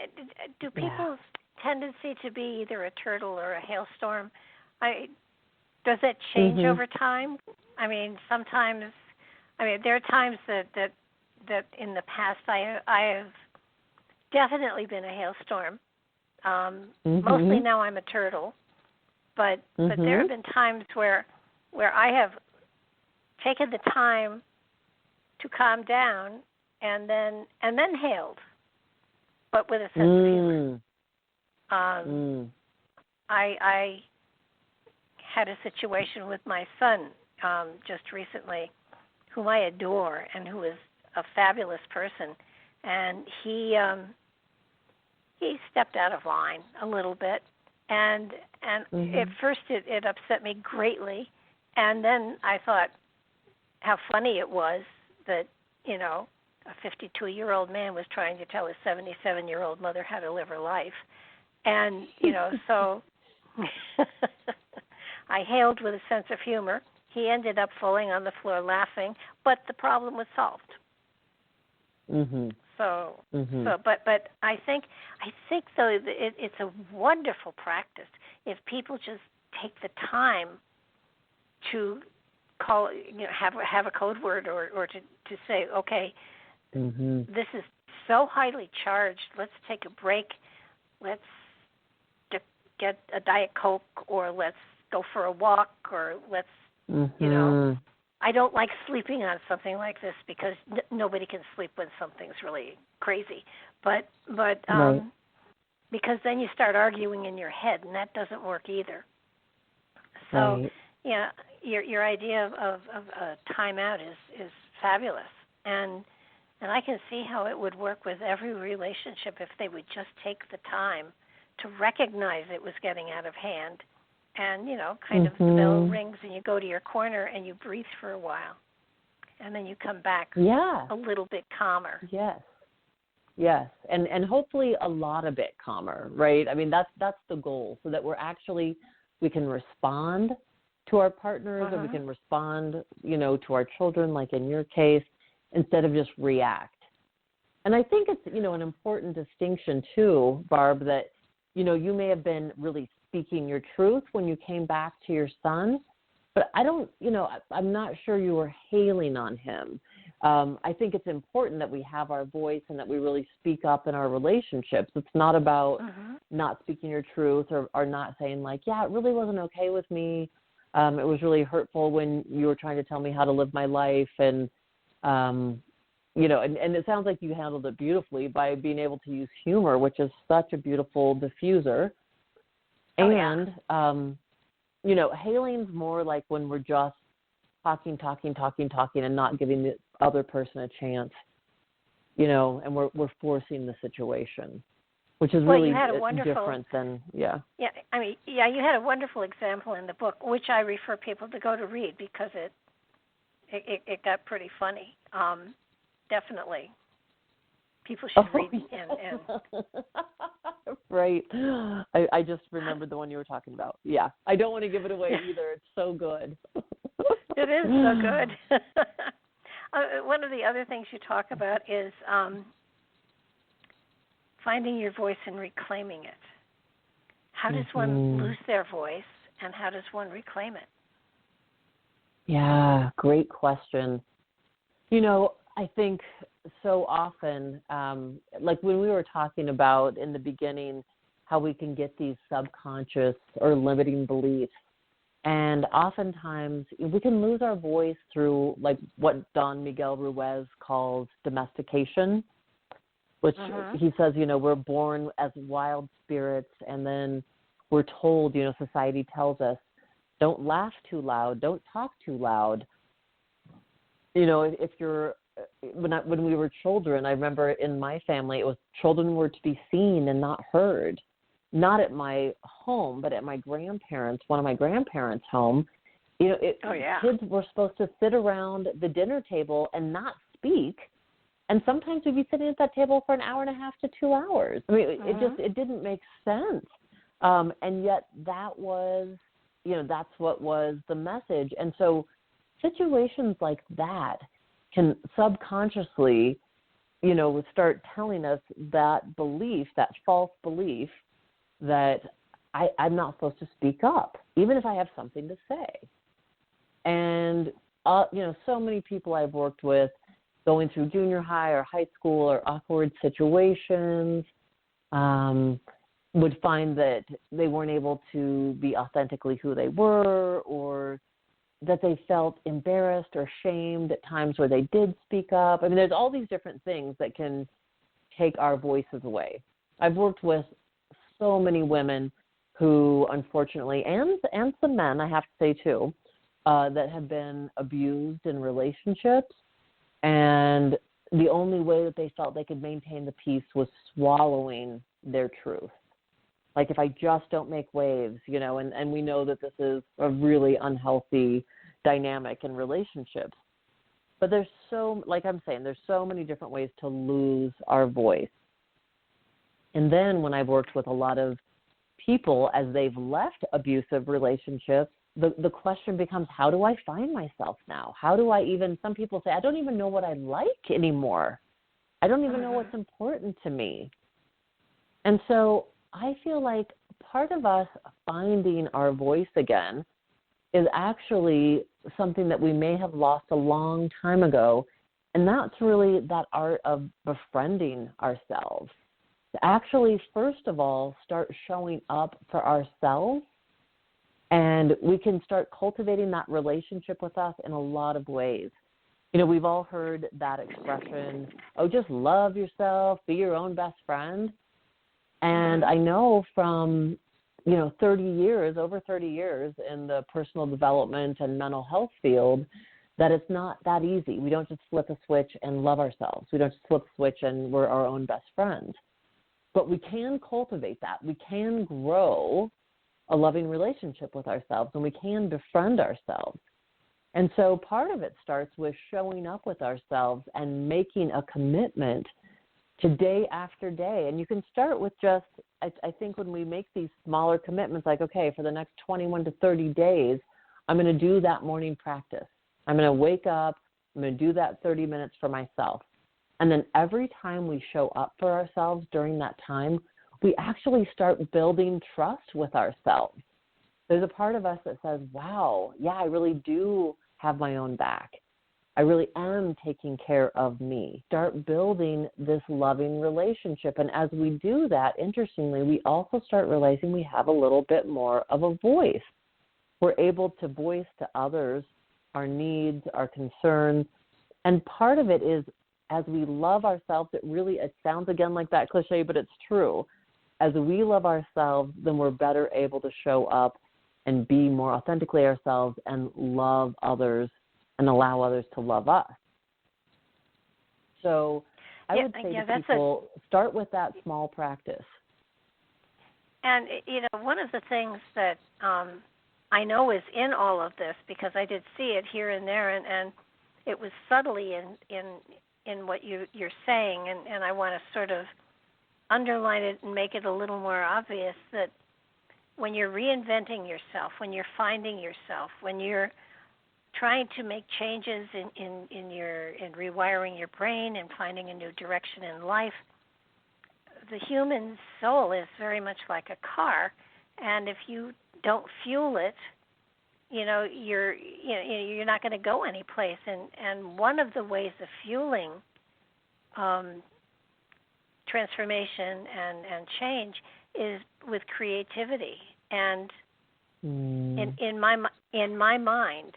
do people's tendency to be either a turtle or a hailstorm, does that change over time? I mean, sometimes, there are times that in the past I have definitely been a hailstorm. Mostly now I'm a turtle, but there have been times where I have taken the time to calm down and then hailed, but with a sense of humor. I had a situation with my son just recently, whom I adore and who is a fabulous person, and he stepped out of line a little bit, and at first it upset me greatly, and then I thought how funny it was that a 52-year-old man was trying to tell his 77-year-old mother how to live her life. And, so I hailed with a sense of humor. He ended up falling on the floor laughing, but the problem was solved. But I think though it's a wonderful practice if people just take the time to call, have a code word or to say, okay, this is so highly charged. Let's take a break. Let's get a Diet Coke, or let's go for a walk, or let's, I don't like sleeping on something like this because nobody can sleep when something's really crazy. But Right. because then you start arguing in your head, and that doesn't work either. So, Right. yeah, your idea of a timeout is fabulous, and I can see how it would work with every relationship if they would just take the time to recognize it was getting out of hand, and kind of the bell rings and you go to your corner and you breathe for a while, and then you come back a little bit calmer. Yes, and hopefully a lot a bit calmer, right? I mean, that's the goal, so that we can respond to our partners, or we can respond, to our children, like in your case, instead of just react. And I think it's, an important distinction too, Barb, that, you may have been really speaking your truth when you came back to your son, but I'm not sure you were hailing on him. I think it's important that we have our voice and that we really speak up in our relationships. It's not about not speaking your truth or not saying like, yeah, it really wasn't okay with me. It was really hurtful when you were trying to tell me how to live my life. And, and it sounds like you handled it beautifully by being able to use humor, which is such a beautiful diffuser. And, hailing's more like when we're just talking, and not giving the other person a chance, and we're forcing the situation, which is really different than, Yeah, I mean, you had a wonderful example in the book, which I refer people to go to read because it got pretty funny. Definitely. People should read and Right. I just remembered the one you were talking about. Yeah. I don't want to give it away either. It's so good. It is so good. One of the other things you talk about is finding your voice and reclaiming it. How does one lose their voice, and how does one reclaim it? Yeah, great question. I think so often, like when we were talking about in the beginning, how we can get these subconscious or limiting beliefs. And oftentimes we can lose our voice through like what Don Miguel Ruiz calls domestication, which he says, we're born as wild spirits, and then we're told, society tells us, don't laugh too loud, don't talk too loud. If you're, when we were children, I remember in my family, it was children were to be seen and not heard. Not at my home, but at my grandparents, one of my grandparents' home. Kids were supposed to sit around the dinner table and not speak. And sometimes we'd be sitting at that table for an hour and a half to 2 hours. I mean, it didn't make sense. And yet that was, that's what was the message. And so situations like that can subconsciously, start telling us that belief, that false belief that I'm not supposed to speak up, even if I have something to say. And, so many people I've worked with going through junior high or high school or awkward situations would find that they weren't able to be authentically who they were, or that they felt embarrassed or shamed at times where they did speak up. I mean, there's all these different things that can take our voices away. I've worked with so many women who, unfortunately, and some men, I have to say too, that have been abused in relationships, and the only way that they felt they could maintain the peace was swallowing their truth. Like, if I just don't make waves, and we know that this is a really unhealthy dynamic in relationships. But there's like I'm saying, there's so many different ways to lose our voice. And then when I've worked with a lot of people as they've left abusive relationships, the question becomes, how do I find myself now? How do I some people say, I don't even know what I like anymore. I don't even know what's important to me. And so I feel like part of us finding our voice again is actually something that we may have lost a long time ago. And that's really that art of befriending ourselves. To actually, first of all, start showing up for ourselves And we can start cultivating that relationship with us in a lot of ways. You know, we've all heard that expression, oh, just love yourself, be your own best friend. And I know from, 30 years, over 30 years in the personal development and mental health field, that it's not that easy. We don't just flip a switch and love ourselves. We don't just flip a switch and we're our own best friends. But we can cultivate that. We can grow a loving relationship with ourselves, and we can befriend ourselves. And so part of it starts with showing up with ourselves and making a commitment to day after day. And you can start with just, I think when we make these smaller commitments, like, okay, for the next 21 to 30 days, I'm going to do that morning practice. I'm going to wake up, I'm going to do that 30 minutes for myself. And then every time we show up for ourselves during that time, we actually start building trust with ourselves. There's a part of us that says, wow, yeah, I really do have my own back. I really am taking care of me. Start building this loving relationship. And as we do that, interestingly, we also start realizing we have a little bit more of a voice. We're able to voice to others our needs, our concerns. And part of it is, as we love ourselves, it sounds again like that cliche, but it's true. As we love ourselves, then we're better able to show up and be more authentically ourselves and love others and allow others to love us. So I would say to people, start with that small practice. And, one of the things that I know is in all of this, because I did see it here and there, and it was subtly in what you're saying, and I want to sort of underline it and make it a little more obvious that when you're reinventing yourself, when you're finding yourself, when you're trying to make changes in rewiring your brain and finding a new direction in life, the human soul is very much like a car, and if you don't fuel it, you're not going to go anyplace. And one of the ways of fueling transformation and change is with creativity. And in my mind,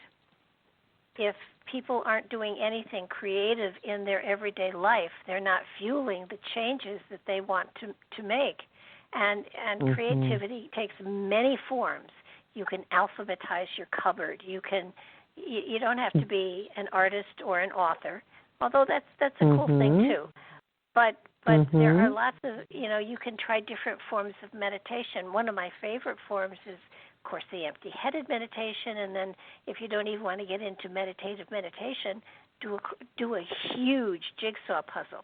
if people aren't doing anything creative in their everyday life, they're not fueling the changes that they want to make. And creativity takes many forms. You can alphabetize your cupboard. You don't have to be an artist or an author, although that's a cool thing too. But there are lots of, you can try different forms of meditation. One of my favorite forms is, of course, the empty-headed meditation. And then if you don't even want to get into meditative meditation, do a huge jigsaw puzzle.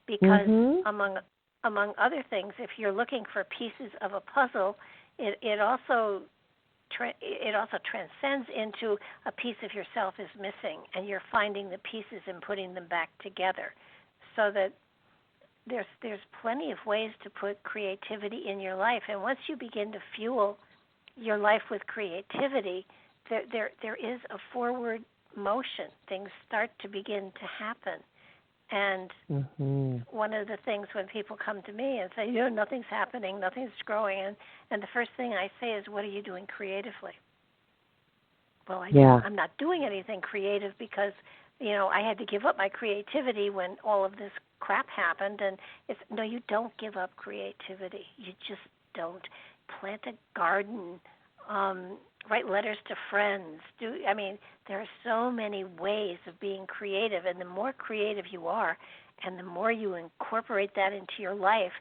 Because among other things, if you're looking for pieces of a puzzle, it also transcends into a piece of yourself is missing, and you're finding the pieces and putting them back together. So that there's plenty of ways to put creativity in your life, and once you begin to fuel your life with creativity, there is a forward motion. Things start to begin to happen. And one of the things when people come to me and say, nothing's happening, nothing's growing, and the first thing I say is, what are you doing creatively? Well, I'm not doing anything creative because, I had to give up my creativity when all of this crap happened. And no, you don't give up creativity. You just don't. Plant a garden, write letters to friends. There are so many ways of being creative, and the more creative you are and the more you incorporate that into your life,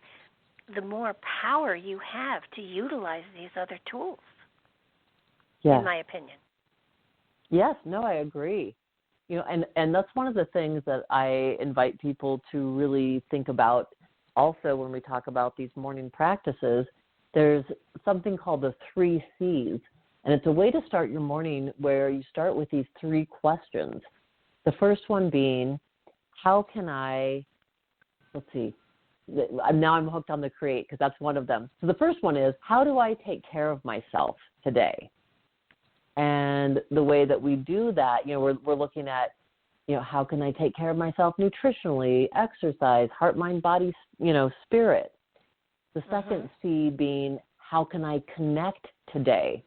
the more power you have to utilize these other tools, in my opinion. Yes, no, I agree. And that's one of the things that I invite people to really think about also when we talk about these morning practices. There's something called the 3 C's, and it's a way to start your morning where you start with these 3 questions. The first one being, how can I, now I'm hooked on the create because that's one of them. So the first one is, how do I take care of myself today? And the way that we do that, we're looking at, how can I take care of myself nutritionally, exercise, heart, mind, body, spirit. The second C being, how can I connect today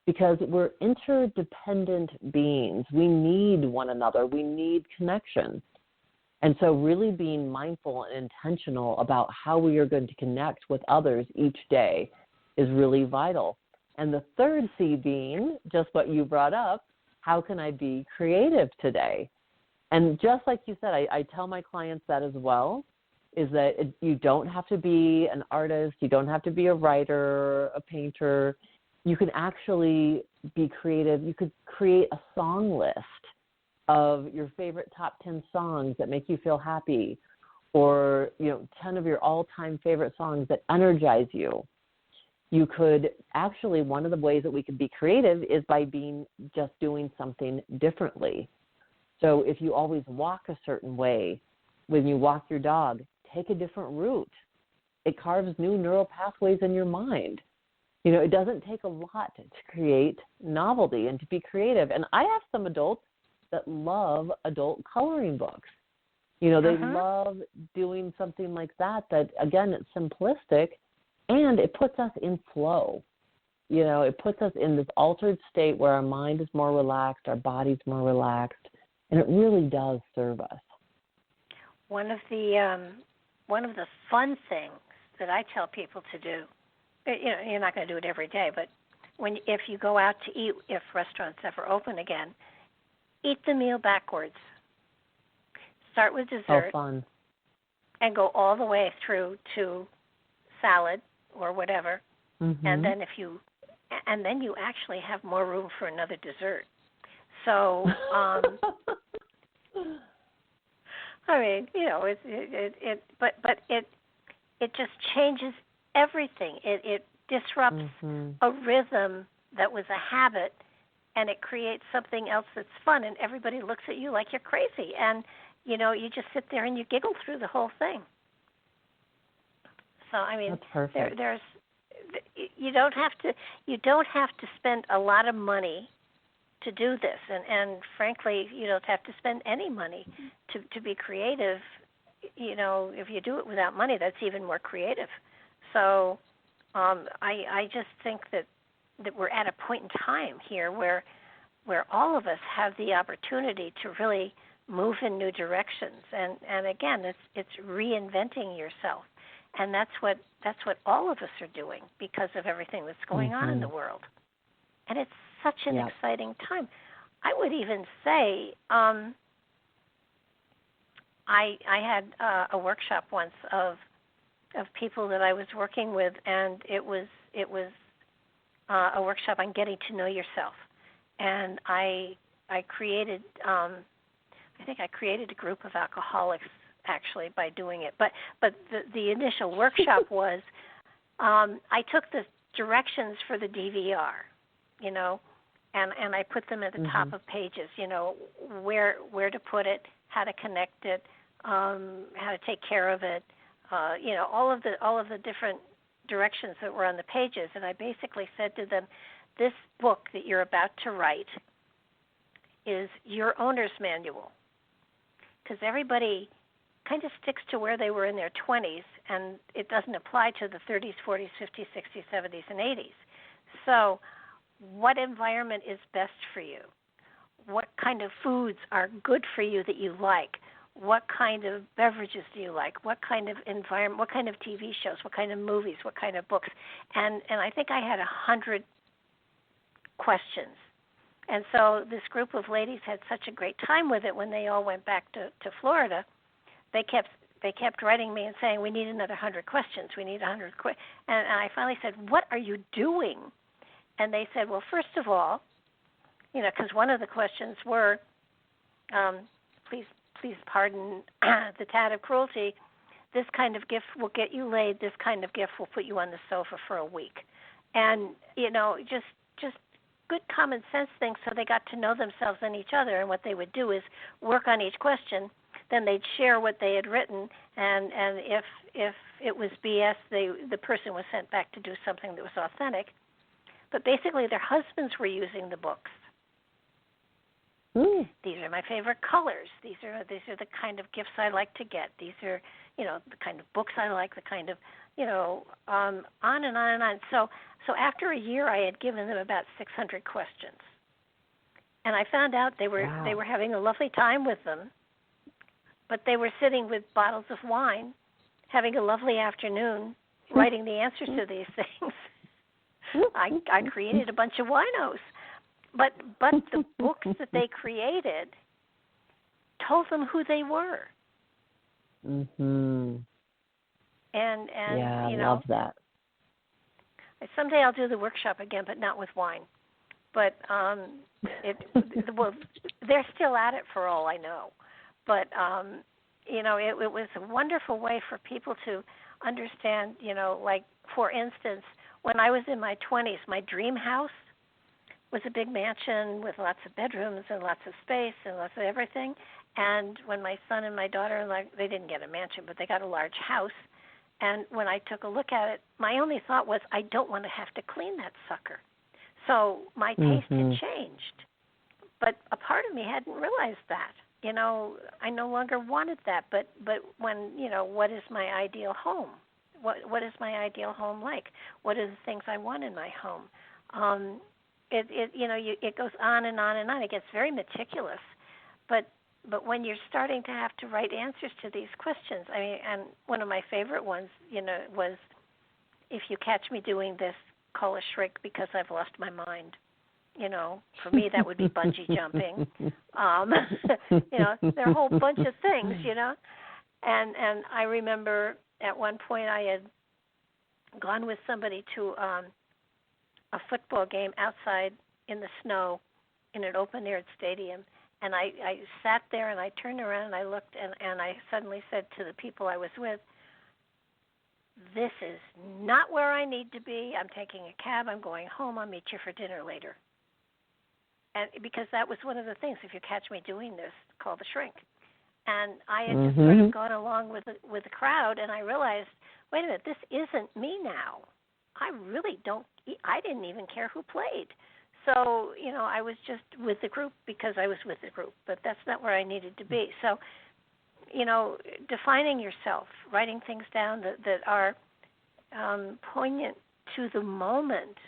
because we're interdependent beings. We need one another. We need connection. And so really being mindful and intentional about how we are going to connect with others each day is really vital. And the third C being, just what you brought up, how can I be creative today? And just like you said, I tell my clients that as well, is that you don't have to be an artist, you don't have to be a writer, a painter. You can actually be creative. You could create a song list of your favorite top 10 songs that make you feel happy, or 10 of your all-time favorite songs that energize you. You could actually, one of the ways that we can be creative is by just doing something differently. So if you always walk a certain way, when you walk your dog, take a different route. It carves new neural pathways in your mind. It doesn't take a lot to create novelty and to be creative. And I have some adults that love adult coloring books. They love doing something like that, again, it's simplistic, and it puts us in flow. It puts us in this altered state where our mind is more relaxed, our body's more relaxed, and it really does serve us. One of the fun things that I tell people to do, you're not going to do it every day, but if you go out to eat, if restaurants ever open again, eat the meal backwards. Start with dessert. Oh, fun. And go all the way through to salad or whatever. Mm-hmm. And then you actually have more room for another dessert. So, I mean, it just changes everything. It disrupts a rhythm that was a habit, and it creates something else that's fun, and everybody looks at you like you're crazy. And, you just sit there and you giggle through the whole thing. So, I mean, there's you don't have to spend a lot of money to do this, and frankly, you don't have to spend any money to be creative. If you do it without money, that's even more creative. So I just think that we're at a point in time here where all of us have the opportunity to really move in new directions, and again, it's reinventing yourself, and that's what all of us are doing because of everything that's going on in the world, and it's such an exciting time. I would even say I had a workshop once of people that I was working with, and it was a workshop on getting to know yourself, and I created I think I created a group of alcoholics actually by doing it, but the initial workshop was I took the directions for the DVR, and I put them at the top of pages, where to put it, how to connect it, how to take care of it, all of the different directions that were on the pages. And I basically said to them, this book that you're about to write is your owner's manual, because everybody kind of sticks to where they were in their 20s, and it doesn't apply to the 30s, 40s, 50s, 60s, 70s, and 80s. So what environment is best for you? What kind of foods are good for you that you like? What kind of beverages do you like? What kind of environment? What kind of TV shows? What kind of movies? What kind of books? And I think I had 100 questions. And so this group of ladies had such a great time with it when they all went back to Florida. They kept writing me and saying, we need another 100 questions. We need 100 questions. And I finally said, what are you doing? And they said, well, first of all, because one of the questions were, please pardon the tad of cruelty, this kind of gift will get you laid, this kind of gift will put you on the sofa for a week. And, just good common sense things, so they got to know themselves and each other, and what they would do is work on each question, then they'd share what they had written, and if it was BS, the person was sent back to do something that was authentic. But basically their husbands were using the books. These are my favorite colors. These are the kind of gifts I like to get. These are, the kind of books I like, the kind of, on and on and on. So after a year, I had given them about 600 questions, and I found out they were having a lovely time with them, but they were sitting with bottles of wine, having a lovely afternoon, writing the answers to these things. I created a bunch of winos. But the books that they created told them who they were. Mhm. And I love that. Someday I'll do the workshop again, but not with wine. But they're still at it for all I know. But it was a wonderful way for people to understand. Like for instance, when I was in my 20s, my dream house was a big mansion with lots of bedrooms and lots of space and lots of everything. And when my son and my daughter, they didn't get a mansion, but they got a large house. And when I took a look at it, my only thought was, I don't want to have to clean that sucker. So my taste had changed. But a part of me hadn't realized that. I no longer wanted that. But when, what is my ideal home? What is my ideal home like? What are the things I want in my home? It goes on and on and on. It gets very meticulous, but when you're starting to have to write answers to these questions, and one of my favorite ones, was, if you catch me doing this, call a shrink because I've lost my mind. For me that would be bungee jumping. There are a whole bunch of things, and I remember at one point I had gone with somebody to a football game outside in the snow in an open-air stadium. And I sat there and I turned around and I looked and I suddenly said to the people I was with, this is not where I need to be. I'm taking a cab. I'm going home. I'll meet you for dinner later. And because that was one of the things, if you catch me doing this, call the shrink. And I had just sort of gone along with the crowd, and I realized, wait a minute, this isn't me now. I didn't even care who played. So, I was just with the group because I was with the group, but that's not where I needed to be. So, defining yourself, writing things down that are poignant to the moment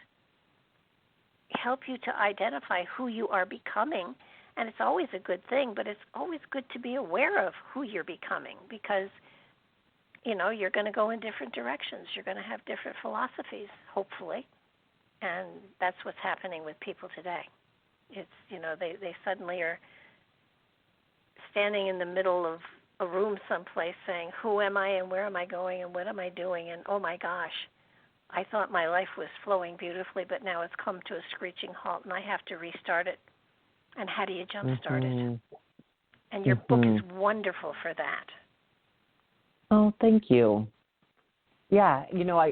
help you to identify who you are becoming. And it's always a good thing, but it's always good to be aware of who you're becoming because you're going to go in different directions. You're going to have different philosophies, hopefully. And that's what's happening with people today. It's, they suddenly are standing in the middle of a room someplace saying, who am I and where am I going and what am I doing? And, oh, my gosh, I thought my life was flowing beautifully, but now it's come to a screeching halt and I have to restart it. And how do you jumpstart it? And your book is wonderful for that. Oh, thank you. Yeah,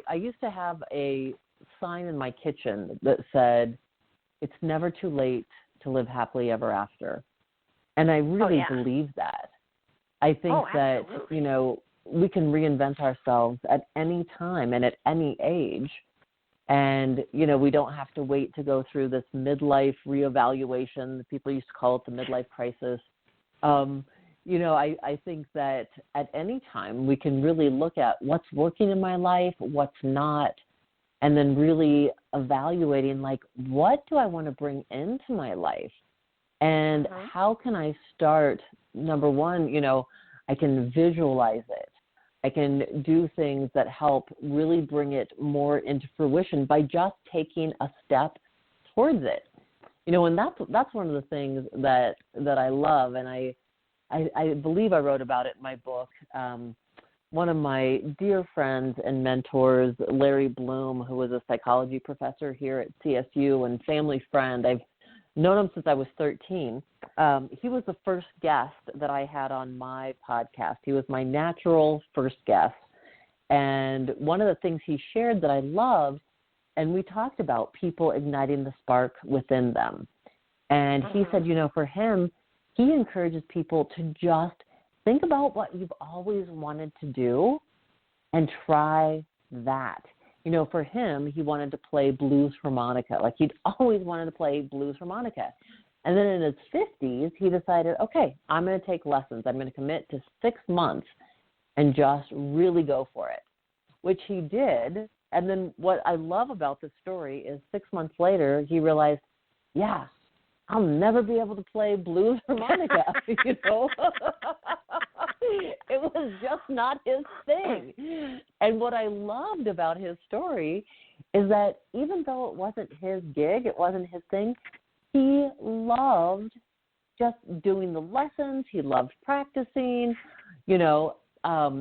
I used to have a sign in my kitchen that said, it's never too late to live happily ever after. And I really believe that. I think that, we can reinvent ourselves at any time and at any age. And, we don't have to wait to go through this midlife reevaluation. People used to call it the midlife crisis. I think that at any time we can really look at what's working in my life, what's not, and then really evaluating, what do I want to bring into my life? And how can I start? Number one, I can visualize it. I can do things that help really bring it more into fruition by just taking a step towards it. And that's one of the things that I love, and I believe I wrote about it in my book. One of my dear friends and mentors, Larry Bloom, who was a psychology professor here at CSU and family friend, I've known him since I was 13. He was the first guest that I had on my podcast. He was my natural first guest. And one of the things he shared that I loved, and we talked about people igniting the spark within them. And he said, for him, he encourages people to just think about what you've always wanted to do and try that. For him, he wanted to play blues harmonica. He'd always wanted to play blues harmonica. And then in his 50s, he decided, okay, I'm going to take lessons. I'm going to commit to 6 months and just really go for it, which he did. And then what I love about this story is 6 months later, he realized, yeah, I'll never be able to play blues harmonica, you know. It was just not his thing. And what I loved about his story is that even though it wasn't his gig, it wasn't his thing, he loved just doing the lessons. He loved practicing. You know,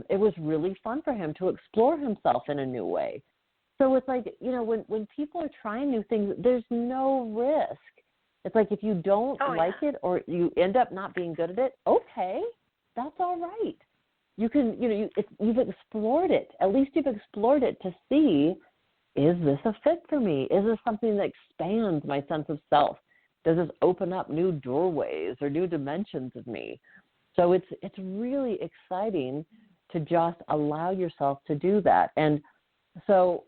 it was really fun for him to explore himself in a new way. So it's like, you know, when people are trying new things, there's no risk. It's like if you don't like it or you end up not being good at it, okay, that's all right. You can, you know, you've explored it. At least you've explored it to see, is this a fit for me? Is this something that expands my sense of self? Does this open up new doorways or new dimensions of me? So it's really exciting to just allow yourself to do that. And so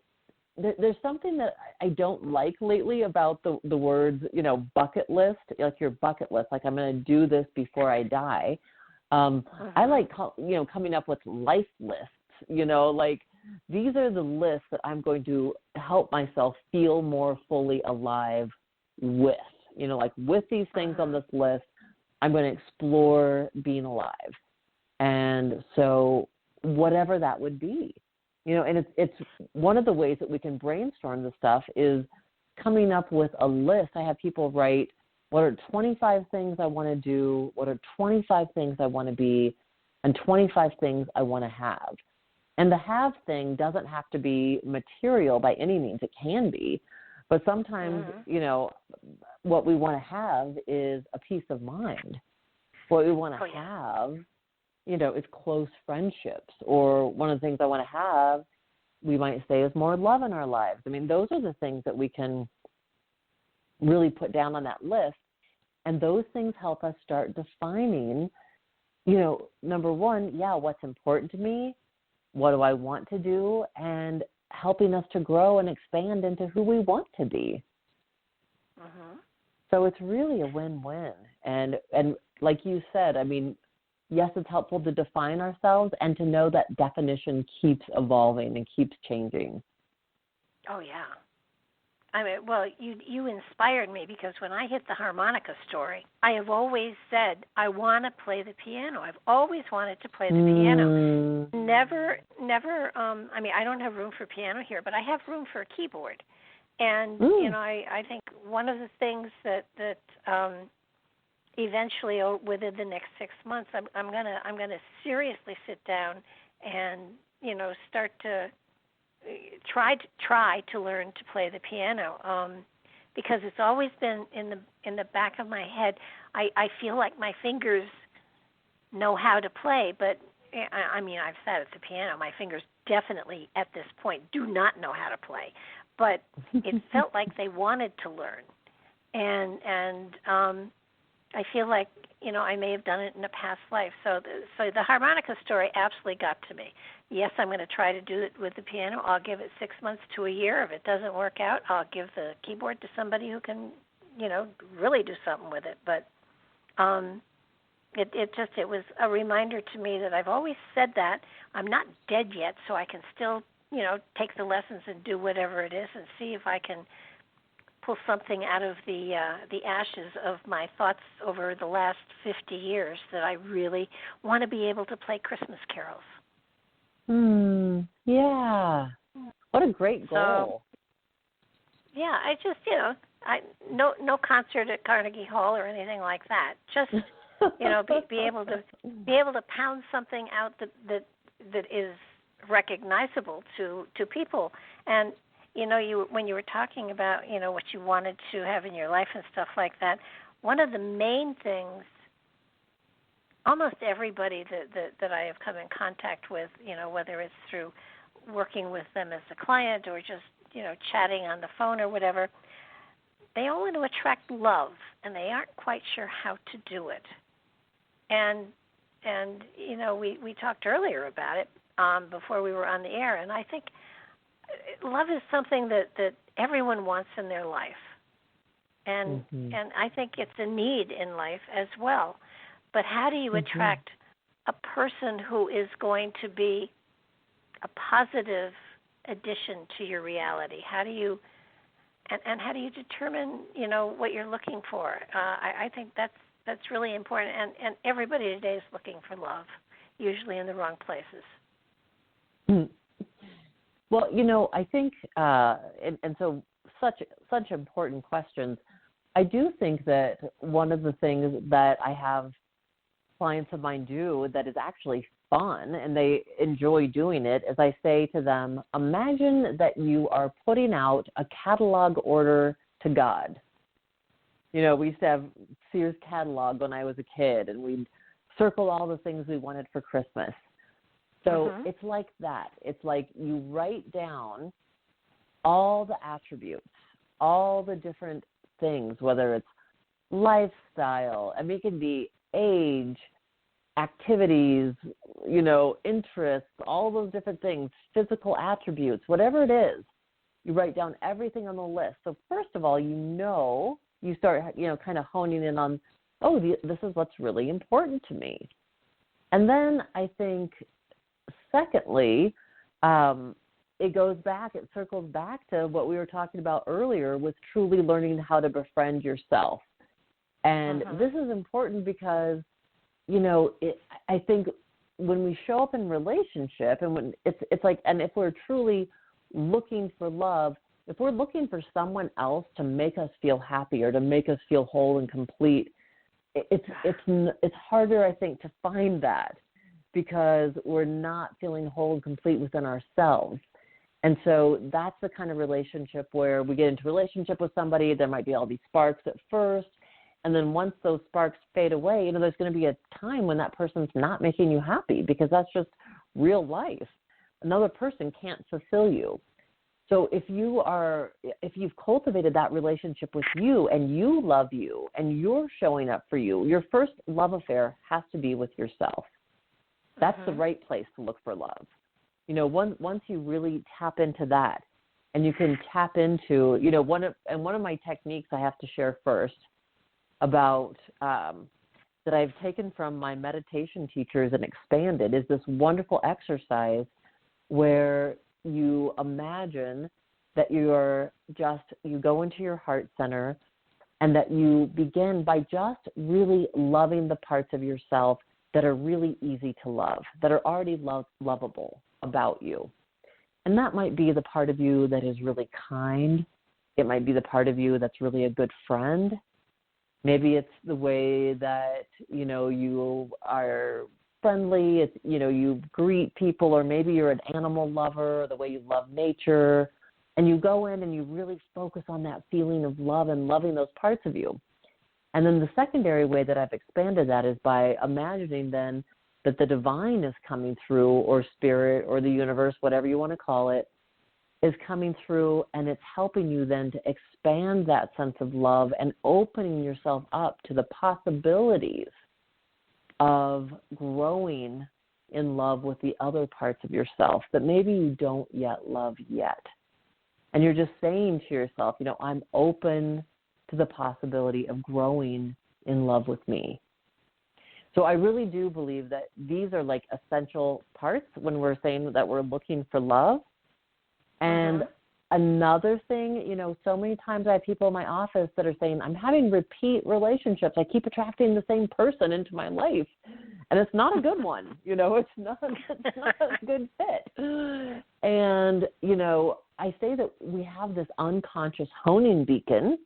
there's something that I don't like lately about the words, you know, bucket list, like your bucket list, like I'm going to do this before I die. I like, you know, coming up with life lists, you know, like these are the lists that I'm going to help myself feel more fully alive with, you know, like with these things on this list, I'm going to explore being alive. And so whatever that would be, you know, and it's one of the ways that we can brainstorm the stuff is coming up with a list. I have people write, what are 25 things I want to do? What are 25 things I want to be? And 25 things I want to have. And the have thing doesn't have to be material by any means. It can be. But sometimes, you know, what we want to have is a peace of mind. What we want to have, you know, is close friendships. Or one of the things I want to have, we might say, is more love in our lives. I mean, those are the things that we can really put down on that list. And those things help us start defining, you know, number one, what's important to me? What do I want to do? And helping us to grow and expand into who we want to be. So it's really a win-win. And like you said, I mean, yes, it's helpful to define ourselves and to know that definition keeps evolving and keeps changing. Oh, yeah. I mean, well, you inspired me because when I hit the harmonica story, I have always said I want to play the piano. I've always wanted to play the piano. Never. I mean, I don't have room for piano here, but I have room for a keyboard. And you know, I think one of the things that eventually, within the next 6 months, I'm gonna seriously sit down and, you know, start to try to learn to play the piano, because it's always been in the back of my head. I feel like my fingers know how to play, but I mean, I've sat at the piano. My fingers definitely at this point do not know how to play, but it felt like they wanted to learn, and I feel like, you know, I may have done it in a past life. So the harmonica story absolutely got to me. Yes, I'm going to try to do it with the piano. I'll give it 6 months to a year. If it doesn't work out, I'll give the keyboard to somebody who can, you know, really do something with it. But it was a reminder to me that I've always said that I'm not dead yet, so I can still, you know, take the lessons and do whatever it is and see if I can pull something out of the ashes of my thoughts over the last 50 years that I really want to be able to play Christmas carols. Yeah. What a great goal. So, yeah, I just, you know, no concert at Carnegie Hall or anything like that. Just, you know, be able to pound something out that is recognizable to people. And you know, when you were talking about, you know, what you wanted to have in your life and stuff like that, one of the main things, almost everybody that I have come in contact with, you know, whether it's through working with them as a client or just, you know, chatting on the phone or whatever, they all want to attract love, and they aren't quite sure how to do it. And you know, we talked earlier about it before we were on the air, and I think love is something that everyone wants in their life. And I think it's a need in life as well. But how do you attract a person who is going to be a positive addition to your reality? How do you and how do you determine, what you're looking for? I think that's really important. And everybody today is looking for love, usually in the wrong places. Well, I think, and so such important questions. I do think that one of the things that I have clients of mine do that is actually fun and they enjoy doing it is I say to them, imagine that you are putting out a catalog order to God. We used to have Sears catalog when I was a kid, and we'd circle all the things we wanted for Christmas. So it's like that. It's like you write down all the attributes, all the different things, whether it's lifestyle, it can be age, activities, interests, all those different things, physical attributes, whatever it is, you write down everything on the list. So first of all, you start, kind of honing in on, this is what's really important to me. And then I think, secondly, it circles back to what we were talking about earlier with truly learning how to befriend yourself. And this is important because, I think when we show up in relationship and when it's like, and if we're truly looking for love, if we're looking for someone else to make us feel happy or to make us feel whole and complete, it's harder, I think, to find that because we're not feeling whole and complete within ourselves. And so that's the kind of relationship where we get into a relationship with somebody, there might be all these sparks at first, and then once those sparks fade away, there's going to be a time when that person's not making you happy because that's just real life. Another person can't fulfill you. So if you've cultivated that relationship with you and you love you and you're showing up for you, your first love affair has to be with yourself. That's the right place to look for love. Once you really tap into that and you can tap into, one of my techniques I have to share first about that I've taken from my meditation teachers and expanded is this wonderful exercise where you imagine that you go into your heart center and that you begin by just really loving the parts of yourself that are really easy to love, that are already lovable about you. And that might be the part of you that is really kind. It might be the part of you that's really a good friend. Maybe it's the way that, you are friendly, it's, you greet people, or maybe you're an animal lover, or the way you love nature, and you go in and you really focus on that feeling of love and loving those parts of you. And then the secondary way that I've expanded that is by imagining then that the divine is coming through, or spirit, or the universe, whatever you want to call it, is coming through, and it's helping you then to expand that sense of love and opening yourself up to the possibilities of growing in love with the other parts of yourself that maybe you don't yet love yet. And you're just saying to yourself, I'm open to the possibility of growing in love with me. So I really do believe that these are like essential parts when we're saying that we're looking for love. And another thing, so many times I have people in my office that are saying, I'm having repeat relationships. I keep attracting the same person into my life. And it's not a good one. It's not a good fit. And, I say that we have this unconscious honing beacon.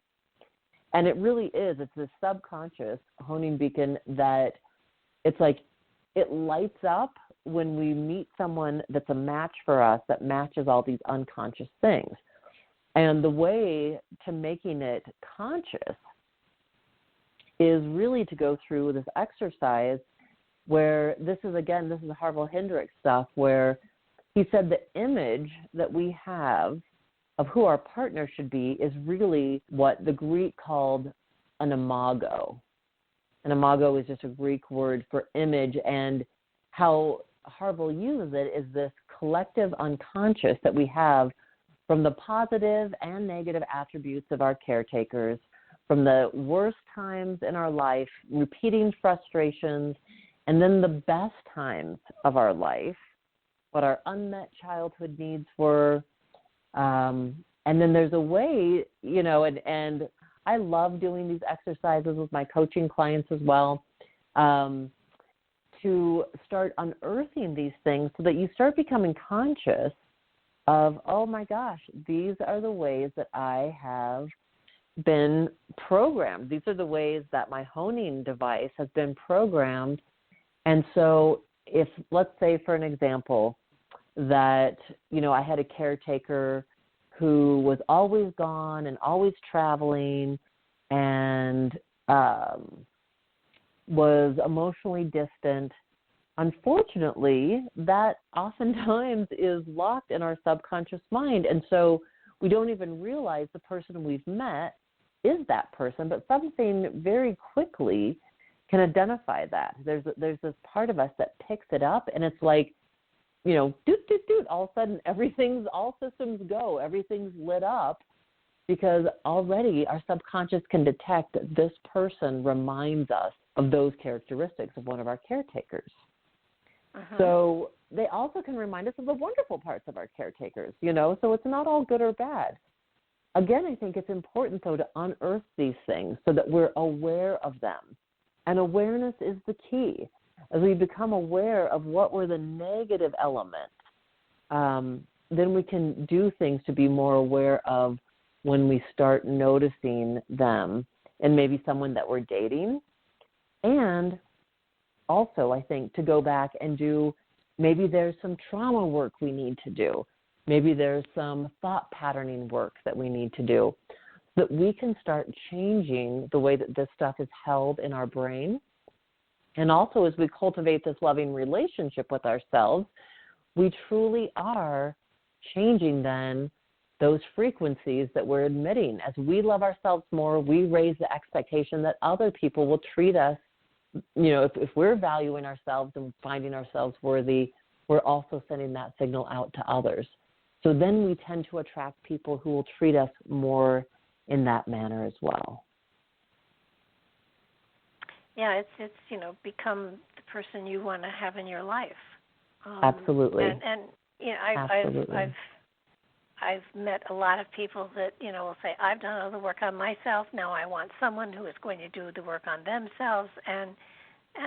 And it really is. It's this subconscious honing beacon that it's like it lights up when we meet someone that's a match for us that matches all these unconscious things. And the way to making it conscious is really to go through this exercise where this is Harville Hendricks stuff, where he said the image that we have of who our partner should be is really what the Greek called an imago. An imago is just a Greek word for image, and how Harville uses it is this collective unconscious that we have from the positive and negative attributes of our caretakers, from the worst times in our life, repeating frustrations, and then the best times of our life, what our unmet childhood needs were. And then there's a way, and I love doing these exercises with my coaching clients as well, to start unearthing these things so that you start becoming conscious of, oh my gosh, these are the ways that I have been programmed. These are the ways that my honing device has been programmed. And so if, let's say for an example, that, I had a caretaker who was always gone and always traveling and was emotionally distant, unfortunately, that oftentimes is locked in our subconscious mind. And so we don't even realize the person we've met is that person, but something very quickly can identify that. There's this part of us that picks it up, and it's like, doot, doot, doot, all of a sudden all systems go, everything's lit up, because already our subconscious can detect that this person reminds us of those characteristics of one of our caretakers. Uh-huh. So they also can remind us of the wonderful parts of our caretakers, so it's not all good or bad. Again, I think it's important, though, to unearth these things so that we're aware of them. And awareness is the key. As we become aware of what were the negative elements, then we can do things to be more aware of when we start noticing them and maybe someone that we're dating. And also, I think, to go back and do, maybe there's some trauma work we need to do. Maybe there's some thought patterning work that we need to do, so that we can start changing the way that this stuff is held in our brain. And also, as we cultivate this loving relationship with ourselves, we truly are changing then those frequencies that we're emitting. As we love ourselves more, we raise the expectation that other people will treat us, if we're valuing ourselves and finding ourselves worthy, we're also sending that signal out to others. So then we tend to attract people who will treat us more in that manner as well. Yeah, it's become the person you want to have in your life. Absolutely. And Absolutely. I've met a lot of people that will say, I've done all the work on myself. Now I want someone who is going to do the work on themselves, and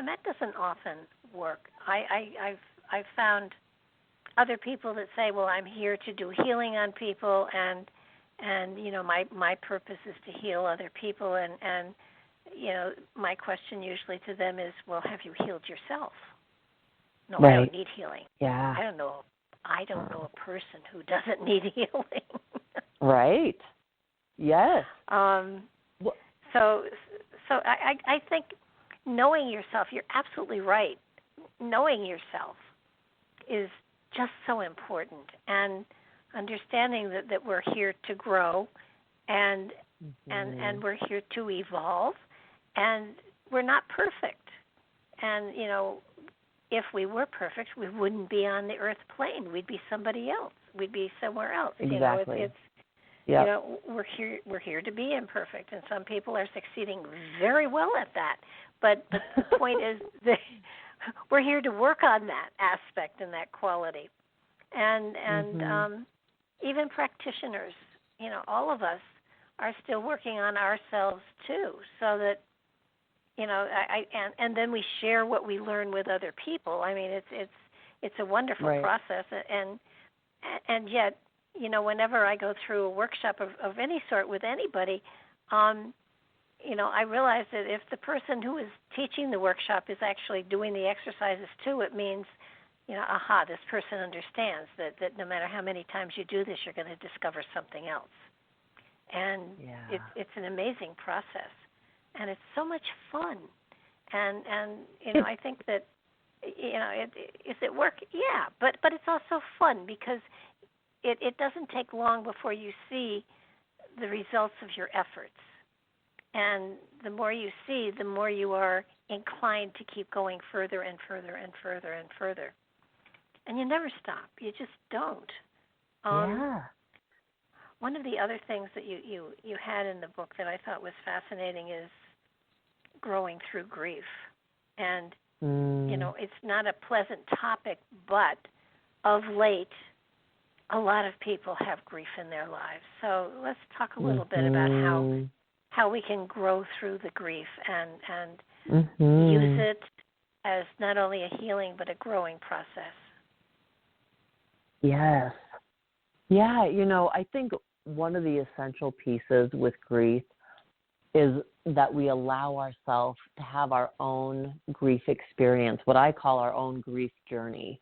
that doesn't often work. I've found other people that say, well, I'm here to do healing on people, and my purpose is to heal other people, and my question usually to them is, well, have you healed yourself? No, right. I don't need healing. Yeah. I don't know a person who doesn't need healing. Right. Yes. So I think knowing yourself, you're absolutely right. Knowing yourself is just so important, and understanding that we're here to grow, and we're here to evolve, and we're not perfect. And if we were perfect, we wouldn't be on the earth plane. We'd be somebody else. We'd be somewhere else. Exactly. We're here to be imperfect, and some people are succeeding very well at that. But the point is that we're here to work on that aspect and that quality. And even practitioners, all of us are still working on ourselves too, so that and then we share what we learn with other people. I mean, it's a wonderful process, and yet, whenever I go through a workshop of any sort with anybody, I realize that if the person who is teaching the workshop is actually doing the exercises too, it means, this person understands that no matter how many times you do this, you're going to discover something else. And it's an amazing process. And it's so much fun. And I think that, is it work? Yeah, but it's also fun because it doesn't take long before you see the results of your efforts. And the more you see, the more you are inclined to keep going further and further and further and further. And you never stop. You just don't. one of the other things that you had in the book that I thought was fascinating is growing through grief. And, it's not a pleasant topic, but of late, a lot of people have grief in their lives. So let's talk a little bit about how we can grow through the grief and use it as not only a healing but a growing process. Yes. Yeah, I think one of the essential pieces with grief is that we allow ourselves to have our own grief experience, what I call our own grief journey,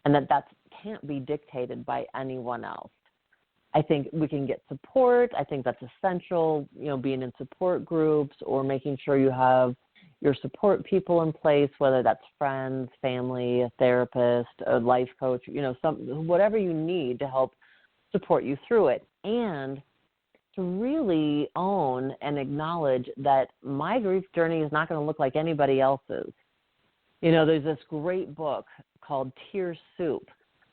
and that can't be dictated by anyone else. I think we can get support. I think that's essential, being in support groups or making sure you have your support people in place, whether that's friends, family, a therapist, a life coach, whatever you need to help support you through it. And to really own and acknowledge that my grief journey is not going to look like anybody else's. There's this great book called Tear Soup,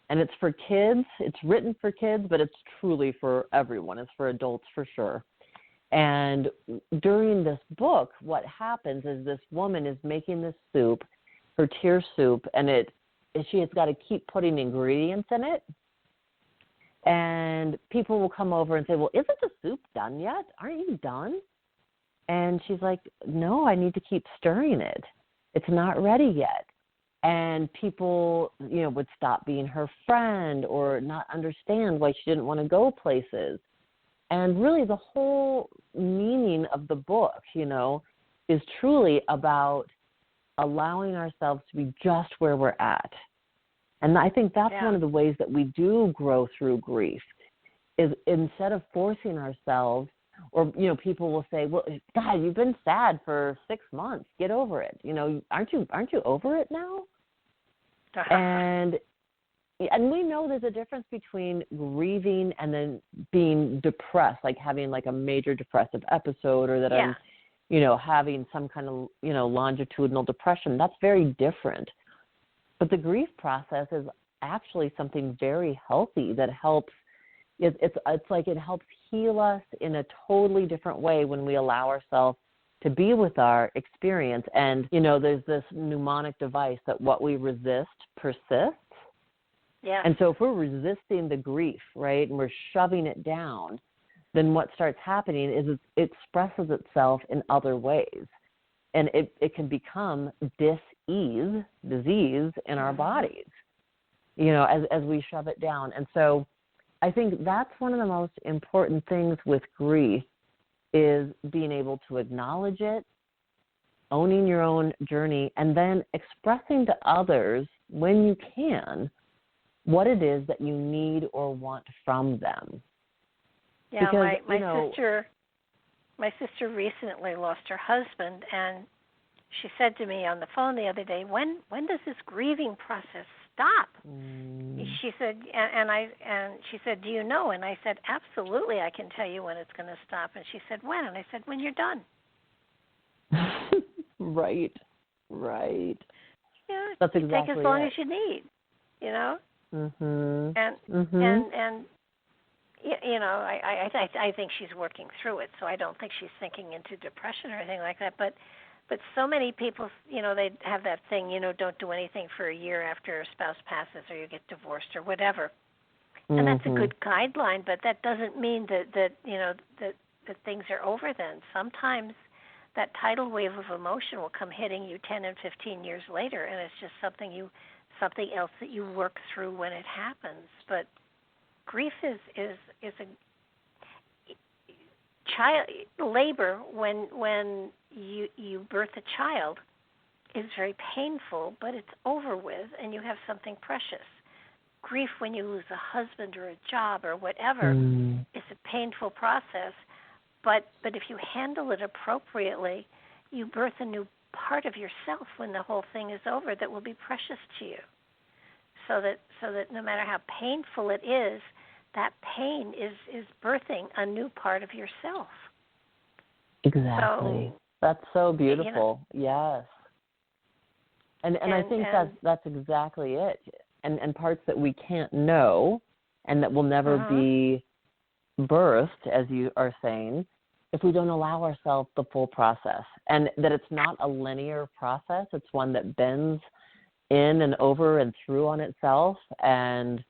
and it's for kids. It's written for kids, but it's truly for everyone. It's for adults for sure. And during this book, what happens is this woman is making this soup, her tear soup, and she has got to keep putting ingredients in it. And people will come over and say, well, isn't the soup done yet? Aren't you done? And she's like, no, I need to keep stirring it. It's not ready yet. And people, would stop being her friend or not understand why she didn't want to go places. And really the whole meaning of the book, is truly about allowing ourselves to be just where we're at. And I think that's one of the ways that we do grow through grief, is instead of forcing ourselves, or, people will say, well, God, you've been sad for 6 months. Get over it. Aren't you over it now? And we know there's a difference between grieving and then being depressed, like having like a major depressive episode, or that I'm, having some kind of, longitudinal depression. That's very different. But the grief process is actually something very healthy that helps. It's like it helps heal us in a totally different way when we allow ourselves to be with our experience. And, there's this mnemonic device that what we resist persists. Yeah. And so if we're resisting the grief, right, and we're shoving it down, then what starts happening is it expresses itself in other ways. And it can become disease in our bodies, as we shove it down. And so I think that's one of the most important things with grief, is being able to acknowledge it, owning your own journey, and then expressing to others, when you can, what it is that you need or want from them. Yeah, because, my sister recently lost her husband, and she said to me on the phone the other day, when does this grieving process stop? She said, and she said, do you know? And I said, absolutely, I can tell you when it's going to stop. And she said, when? And I said, when you're done. Right. Yeah, that's exactly take as long it. as you need, Mm-hmm. And I think she's working through it, so I don't think she's sinking into depression or anything like that. But so many people, they have that thing, don't do anything for a year after a spouse passes or you get divorced or whatever. And that's a good guideline, but that doesn't mean that things are over then. Sometimes that tidal wave of emotion will come hitting you 10 and 15 years later, and it's just something else that you work through when it happens. But grief is a child labor when you birth a child is very painful, but it's over with and you have something precious. Grief when you lose a husband or a job or whatever is a painful process, but if you handle it appropriately, you birth a new part of yourself when the whole thing is over that will be precious to you. So that no matter how painful it is, that pain is birthing a new part of yourself. Exactly. That's so beautiful. Yes. And I think that's exactly it. And parts that we can't know and that will never be birthed, as you are saying, if we don't allow ourselves the full process, and that it's not a linear process. It's one that bends in and over and through on itself, and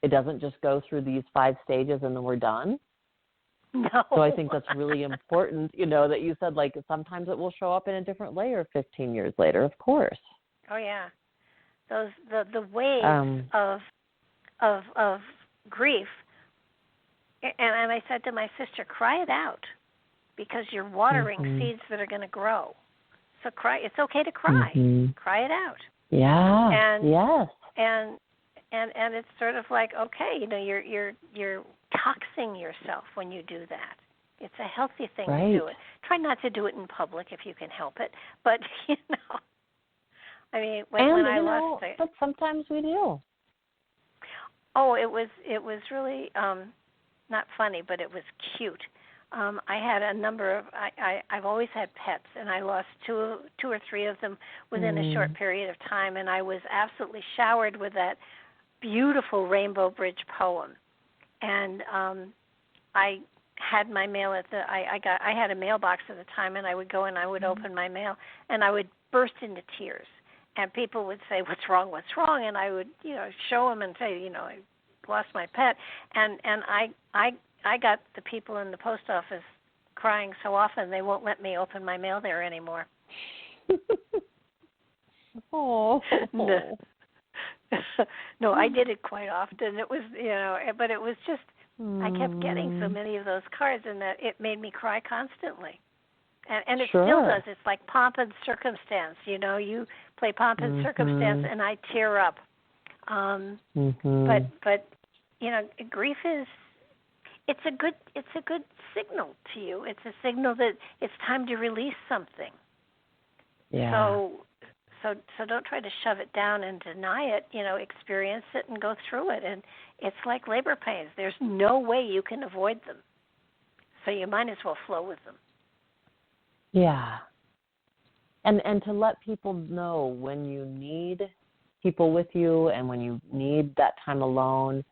it doesn't just go through these 5 stages and then we're done. No. So I think that's really important, that you said, like, sometimes it will show up in a different layer 15 years later, of course. Oh, yeah. The waves of grief, and I said to my sister, cry it out, because you're watering seeds that are going to grow. So cry. It's okay to cry. Cry it out. Yeah. And yes. And it's sort of like, okay, you're toxing yourself when you do that. It's a healthy thing to do it. Try not to do it in public if you can help it. But I mean, when I lost it, but sometimes we do. Oh, it was really not funny, but it was cute. I had a number of I've always had pets, and I lost two or three of them within a short period of time, and I was absolutely showered with that beautiful Rainbow Bridge poem. And I had my mail I had a mailbox at the time, and I would go and I would open my mail, and I would burst into tears. And people would say, "What's wrong? What's wrong?" And I would, show them and say, I lost my pet. And I got the people in the post office crying so often they won't let me open my mail there anymore. Oh. No, I did it quite often. It was, but it was just, I kept getting so many of those cards, and that it made me cry constantly. And it still does. It's like pomp and circumstance. You play pomp and circumstance, and I tear up. But grief is, it's a good signal to you. It's a signal that it's time to release something. Yeah. So don't try to shove it down and deny it. Experience it and go through it. And it's like labor pains. There's no way you can avoid them. So you might as well flow with them. Yeah. And to let people know when you need people with you and when you need that time alone,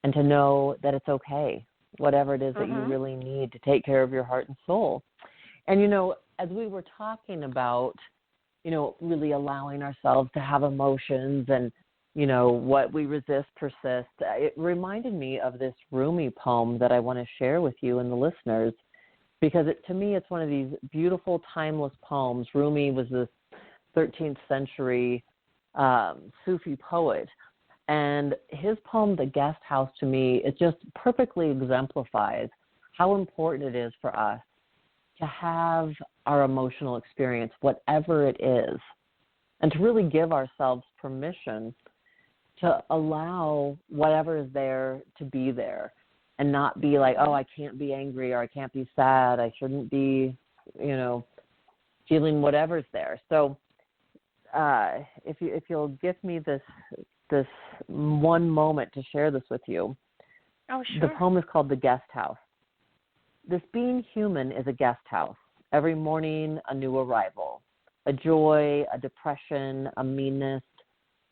and to know that it's okay, whatever it is that you really need to take care of your heart and soul. And, as we were talking about, really allowing ourselves to have emotions and, what we resist persists, it reminded me of this Rumi poem that I want to share with you and the listeners, because to me it's one of these beautiful, timeless poems. Rumi was this 13th century Sufi poet, and his poem, The Guest House, to me, it just perfectly exemplifies how important it is for us to have our emotional experience, whatever it is, and to really give ourselves permission to allow whatever is there to be there, and not be like, oh, I can't be angry, or I can't be sad, I shouldn't be, feeling whatever's there. So if you'll give me this one moment to share this with you. Oh, sure. The poem is called The Guest House. This being human is a guest house. Every morning, a new arrival, a joy, a depression, a meanness.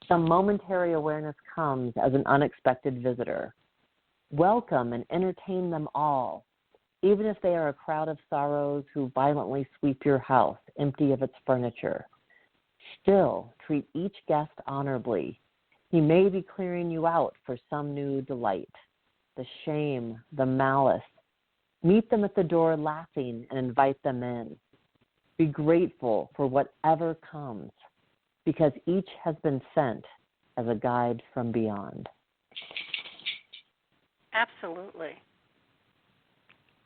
Some momentary awareness comes as an unexpected visitor. Welcome and entertain them all, even if they are a crowd of sorrows who violently sweep your house empty of its furniture. Still, treat each guest honorably. He may be clearing you out for some new delight. The shame, the malice. Meet them at the door laughing and invite them in. Be grateful for whatever comes, because each has been sent as a guide from beyond. Absolutely.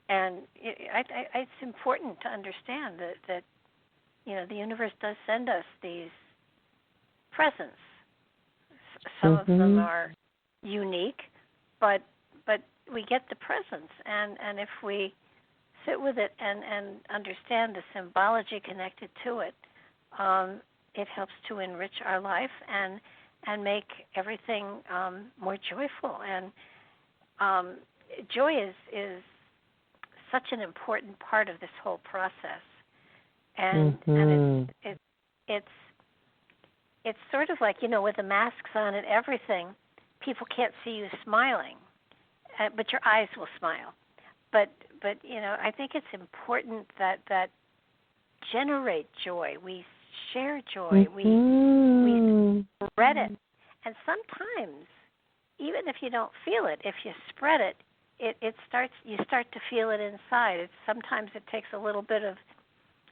And it's important to understand that the universe does send us these presents. Some of them are unique, but we get the presents, and if we sit with it and understand the symbology connected to it, it helps to enrich our life and make everything more joyful. And joy is such an important part of this whole process, and it's sort of like, with the masks on and everything, people can't see you smiling, but your eyes will smile. but I think it's important that generate joy. We share joy. We spread it. And sometimes, even if you don't feel it, if you spread it, you start to feel it inside. Sometimes it takes a little bit of.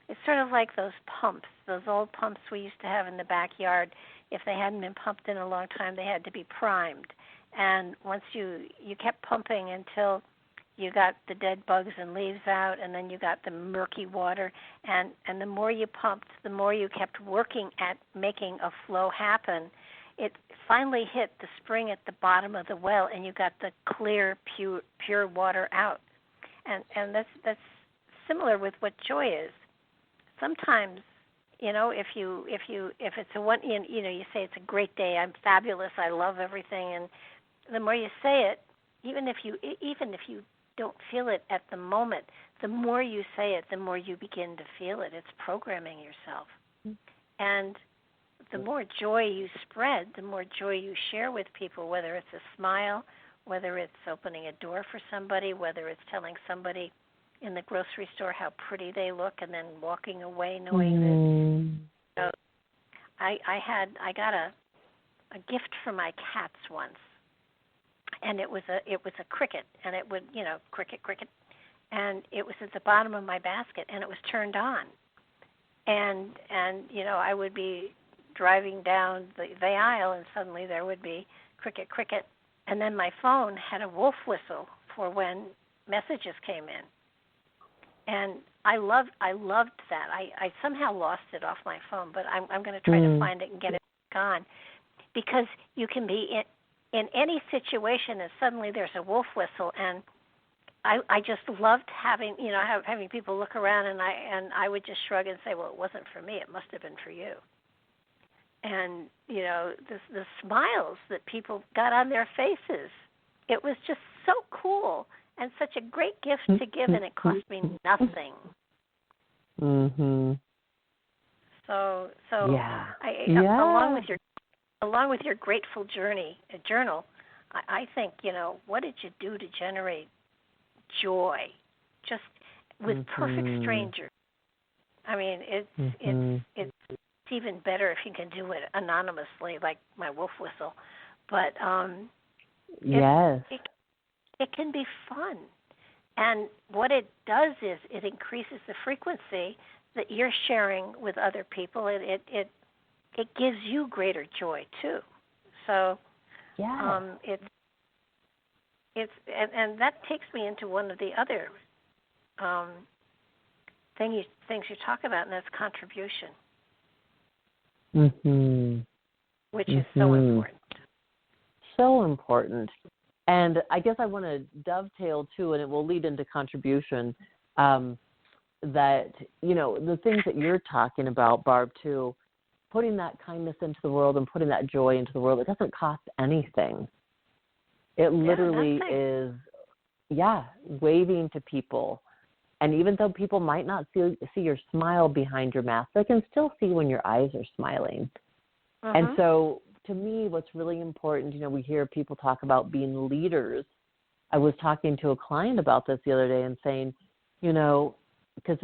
It's sort of like those pumps, those old pumps we used to have in the backyard. If they hadn't been pumped in a long time, they had to be primed. And once you kept pumping until you got the dead bugs and leaves out, and then you got the murky water, and the more you pumped, the more you kept working at making a flow happen. It finally hit the spring at the bottom of the well, and you got the clear, pure water out. And that's similar with what joy is. Sometimes, if it's a one, you say it's a great day, I'm fabulous, I love everything, and the more you say it, even if you don't feel it at the moment, the more you say it, the more you begin to feel it. It's programming yourself. And the more joy you spread, the more joy you share with people, whether it's a smile, whether it's opening a door for somebody, whether it's telling somebody in the grocery store how pretty they look and then walking away knowing that. I got a gift for my cats once. And it was a cricket, and it would, cricket, and it was at the bottom of my basket, and it was turned on, and I would be driving down the aisle, and suddenly there would be cricket, and then my phone had a wolf whistle for when messages came in, and I loved that. I somehow lost it off my phone, but I'm going to try to find it and get it back on, because you can be in any situation, and suddenly there's a wolf whistle, and I just loved having people look around, and I would just shrug and say, well, it wasn't for me, it must have been for you. And the smiles that people got on their faces, it was just so cool and such a great gift to give, and it cost me nothing. So yeah. Along with your grateful journal, I think, what did you do to generate joy just with perfect strangers? I mean, it's even better if you can do it anonymously, like my wolf whistle. But yes, it can be fun. And what it does is it increases the frequency that you're sharing with other people. It gives you greater joy too. So it's that takes me into one of the other things you talk about, and that's contribution, which is so important. So important. And I guess I want to dovetail too, and it will lead into contribution. That the things that you're talking about, Barb, too. Putting that kindness into the world and putting that joy into the world, it doesn't cost anything. It literally is, waving to people. And even though people might not see your smile behind your mask, they can still see when your eyes are smiling. And so to me, what's really important, we hear people talk about being leaders. I was talking to a client about this the other day and saying, because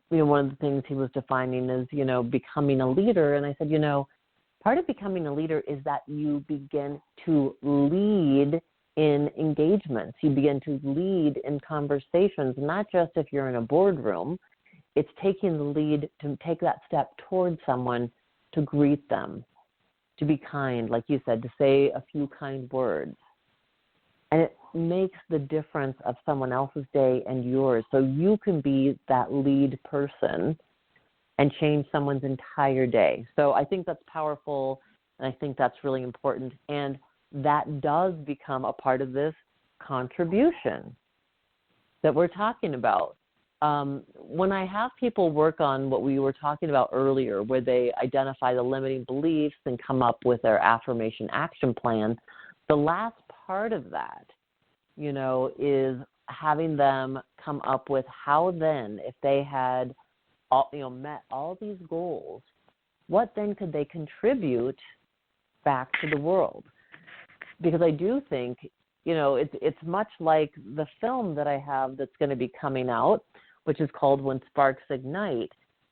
one of the things he was defining is, becoming a leader. And I said, part of becoming a leader is that you begin to lead in engagements. You begin to lead in conversations, not just if you're in a boardroom. It's taking the lead to take that step towards someone, to greet them, to be kind, like you said, to say a few kind words. And it makes the difference of someone else's day and yours. So you can be that lead person and change someone's entire day. So I think that's powerful, and I think that's really important. And that does become a part of this contribution that we're talking about. When I have people work on what we were talking about earlier, where they identify the limiting beliefs and come up with their affirmation action plan, the last part of that, is having them come up with how then, if they had met all these goals, what then could they contribute back to the world? Because I do think it's much like the film that I have that's going to be coming out, which is called When Sparks Ignite.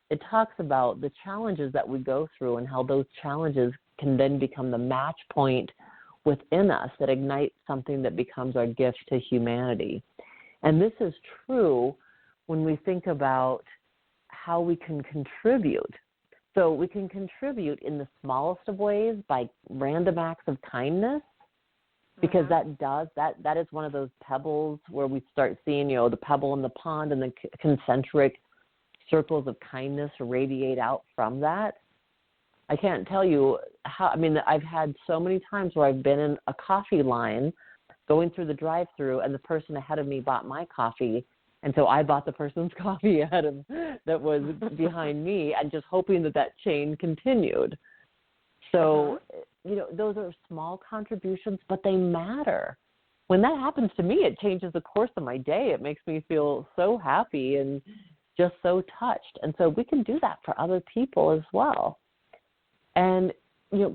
It talks about the challenges that we go through and how those challenges can then become the match point within us that ignites something that becomes our gift to humanity. And this is true when we think about how we can contribute. So we can contribute in the smallest of ways by random acts of kindness, because that is one of those pebbles where we start seeing, the pebble in the pond and the concentric circles of kindness radiate out from that. I can't tell you I've had so many times where I've been in a coffee line going through the drive-through, and the person ahead of me bought my coffee, and so I bought the person's coffee that was behind me, and just hoping that chain continued. So, those are small contributions, but they matter. When that happens to me, it changes the course of my day. It makes me feel so happy and just so touched. And so we can do that for other people as well. And,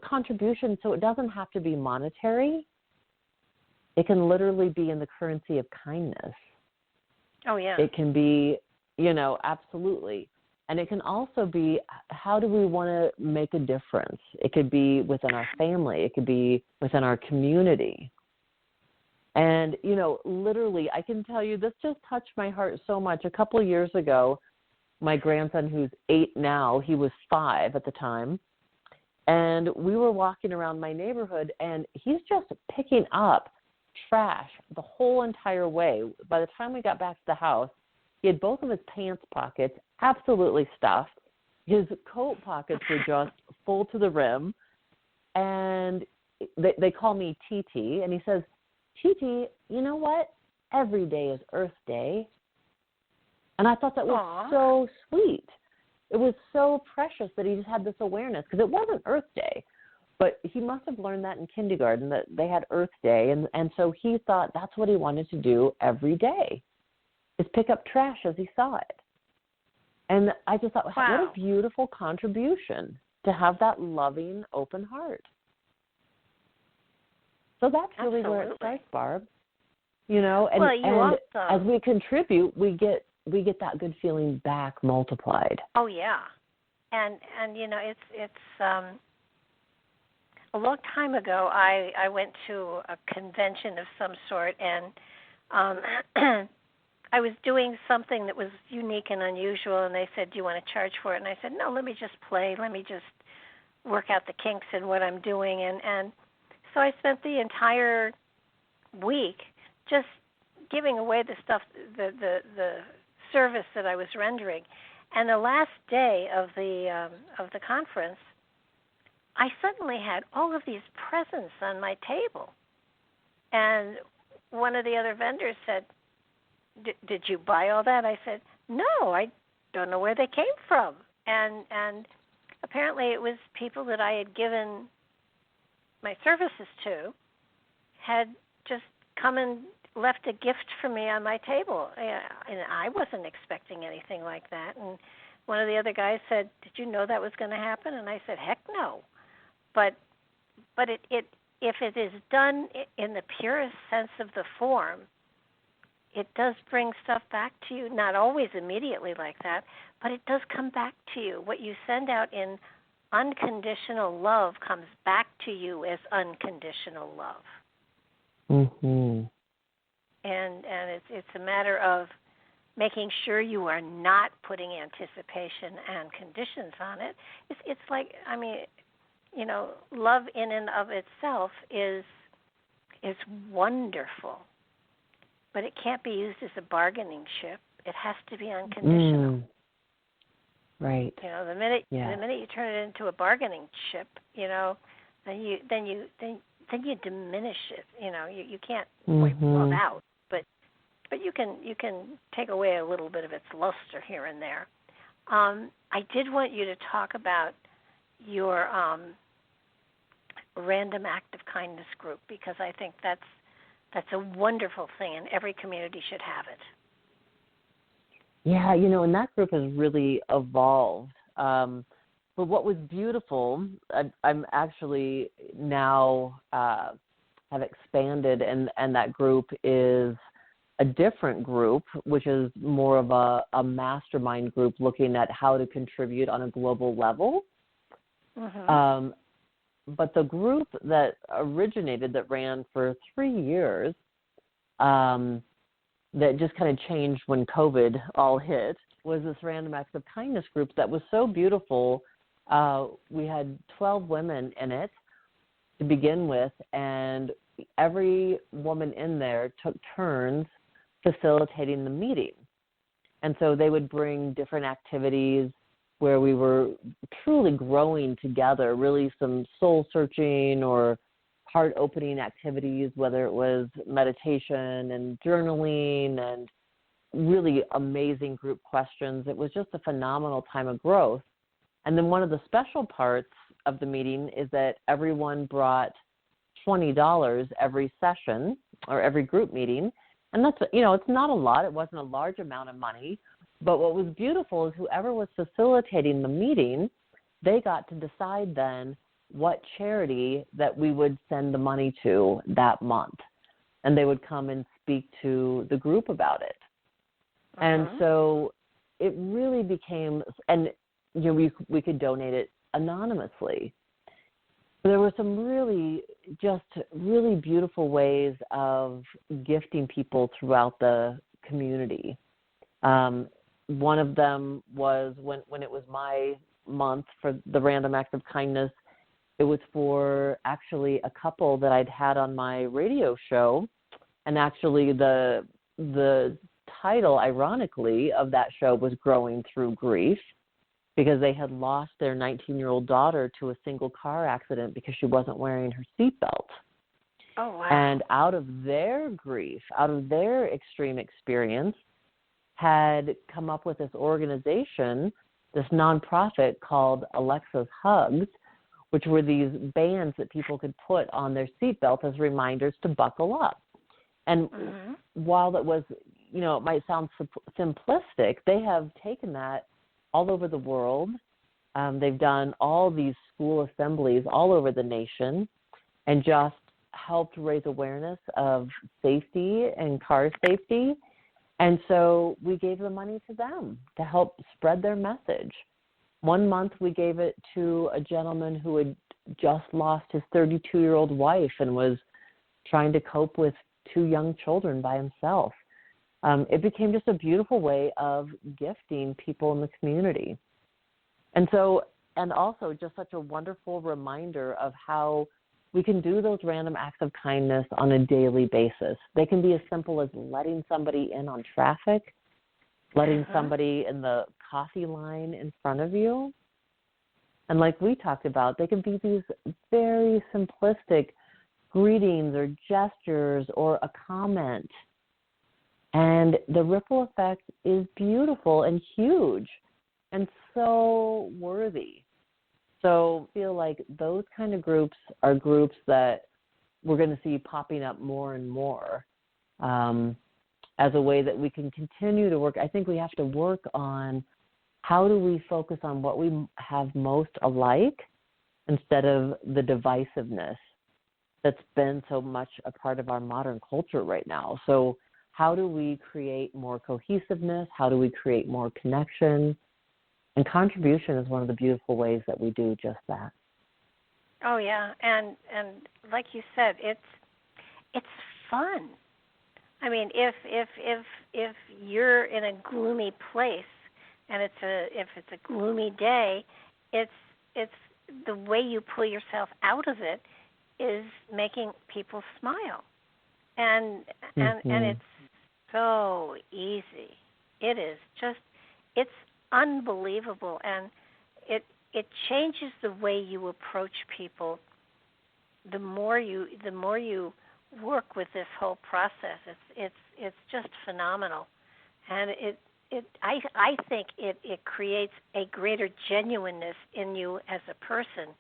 contribution, so it doesn't have to be monetary. It can literally be in the currency of kindness. Oh, yeah. It can be, absolutely. And it can also be, how do we want to make a difference? It could be within our family. It could be within our community. And, literally, I can tell you, this just touched my heart so much. A couple of years ago, my grandson, who's 8 now, he was 5 at the time, and we were walking around my neighborhood, and he's just picking up trash the whole entire way. By the time we got back to the house, he had both of his pants pockets absolutely stuffed. His coat pockets were just full to the rim. And they call me TT. And he says, TT, you know what? Every day is Earth Day. And I thought that was so sweet. It was so precious that he just had this awareness, because it wasn't Earth Day. But he must have learned that in kindergarten, that they had Earth Day. And so he thought that's what he wanted to do every day, is pick up trash as he saw it. And I just thought, what a beautiful contribution to have that loving, open heart. So that's really where it starts, Barb. And as we contribute, we get that good feeling back multiplied. Oh, yeah. And it's a long time ago, I went to a convention of some sort, and I was doing something that was unique and unusual, and they said, do you want to charge for it? And I said, no, let me just play. Let me just work out the kinks in what I'm doing. And so I spent the entire week just giving away the stuff, the service that I was rendering. And the last day of the conference, I suddenly had all of these presents on my table. And one of the other vendors said, did you buy all that? I said, no, I don't know where they came from. And apparently it was people that I had given my services to had just come and left a gift for me on my table. And I wasn't expecting anything like that. And one of the other guys said, did you know that was going to happen? And I said, heck no. But it if it is done in the purest sense of the form, it does bring stuff back to you, not always immediately like that, but it does come back to you. What you send out in unconditional love comes back to you as unconditional love. Mm-hmm. And it's a matter of making sure you are not putting anticipation and conditions on it. It's like, love in and of itself is wonderful. But it can't be used as a bargaining chip. It has to be unconditional. Right. The minute you turn it into a bargaining chip, then you diminish it. You can't wipe love out, but you can take away a little bit of its luster here and there. I did want you to talk about your random act of kindness group, because I think that's a wonderful thing, and every community should have it. Yeah, and that group has really evolved. But what was beautiful, I'm actually now have expanded, and that group is a different group, which is more of a mastermind group looking at how to contribute on a global level. Mm-hmm. But the group that originated, that ran for 3 years, that just kind of changed when COVID all hit, was this Random Acts of Kindness group that was so beautiful. We had 12 women in it to begin with, and every woman in there took turns facilitating the meeting. And so they would bring different activities where we were truly growing together, really some soul-searching or heart-opening activities, whether it was meditation and journaling and really amazing group questions. It was just a phenomenal time of growth. And then one of the special parts of the meeting is that everyone brought $20 every session or every group meeting. And that's, it's not a lot. It wasn't a large amount of money. But what was beautiful is whoever was facilitating the meeting, they got to decide then what charity that we would send the money to that month. And they would come and speak to the group about it. Uh-huh. And so it really became, and we could donate it anonymously. There were some really beautiful ways of gifting people throughout the community. One of them was when it was my month for the Random Acts of Kindness, it was for actually a couple that I'd had on my radio show. And actually the title, ironically, of that show was Growing Through Grief, because they had lost their 19-year-old daughter to a single car accident because she wasn't wearing her seatbelt. Oh, wow. And out of their grief, out of their extreme experience, had come up with this organization, this nonprofit called Alexa's Hugs, which were these bands that people could put on their seatbelt as reminders to buckle up. And while it was, it might sound simplistic, they have taken that all over the world. They've done all these school assemblies all over the nation and just helped raise awareness of safety and car safety. And so we gave the money to them to help spread their message. One month we gave it to a gentleman who had just lost his 32-year-old wife and was trying to cope with 2 young children by himself. It became just a beautiful way of gifting people in the community. And also just such a wonderful reminder of how we can do those random acts of kindness on a daily basis. They can be as simple as letting somebody in on traffic, letting somebody in the coffee line in front of you. And like we talked about, they can be these very simplistic greetings or gestures or a comment. And the ripple effect is beautiful and huge and so worthy. So I feel like those kind of groups are groups that we're going to see popping up more and more as a way that we can continue to work. I think we have to work on how do we focus on what we have most alike instead of the divisiveness that's been so much a part of our modern culture right now. So how do we create more cohesiveness? How do we create more connection? And contribution is one of the beautiful ways that we do just that. Oh yeah, and like you said, it's fun. I mean, if you're in a gloomy place and if it's a gloomy day, it's the way you pull yourself out of it is making people smile, and it's so easy. It is just, it's unbelievable, and it changes the way you approach people. The more you work with this whole process, it's just phenomenal, and I think it creates a greater genuineness in you as a person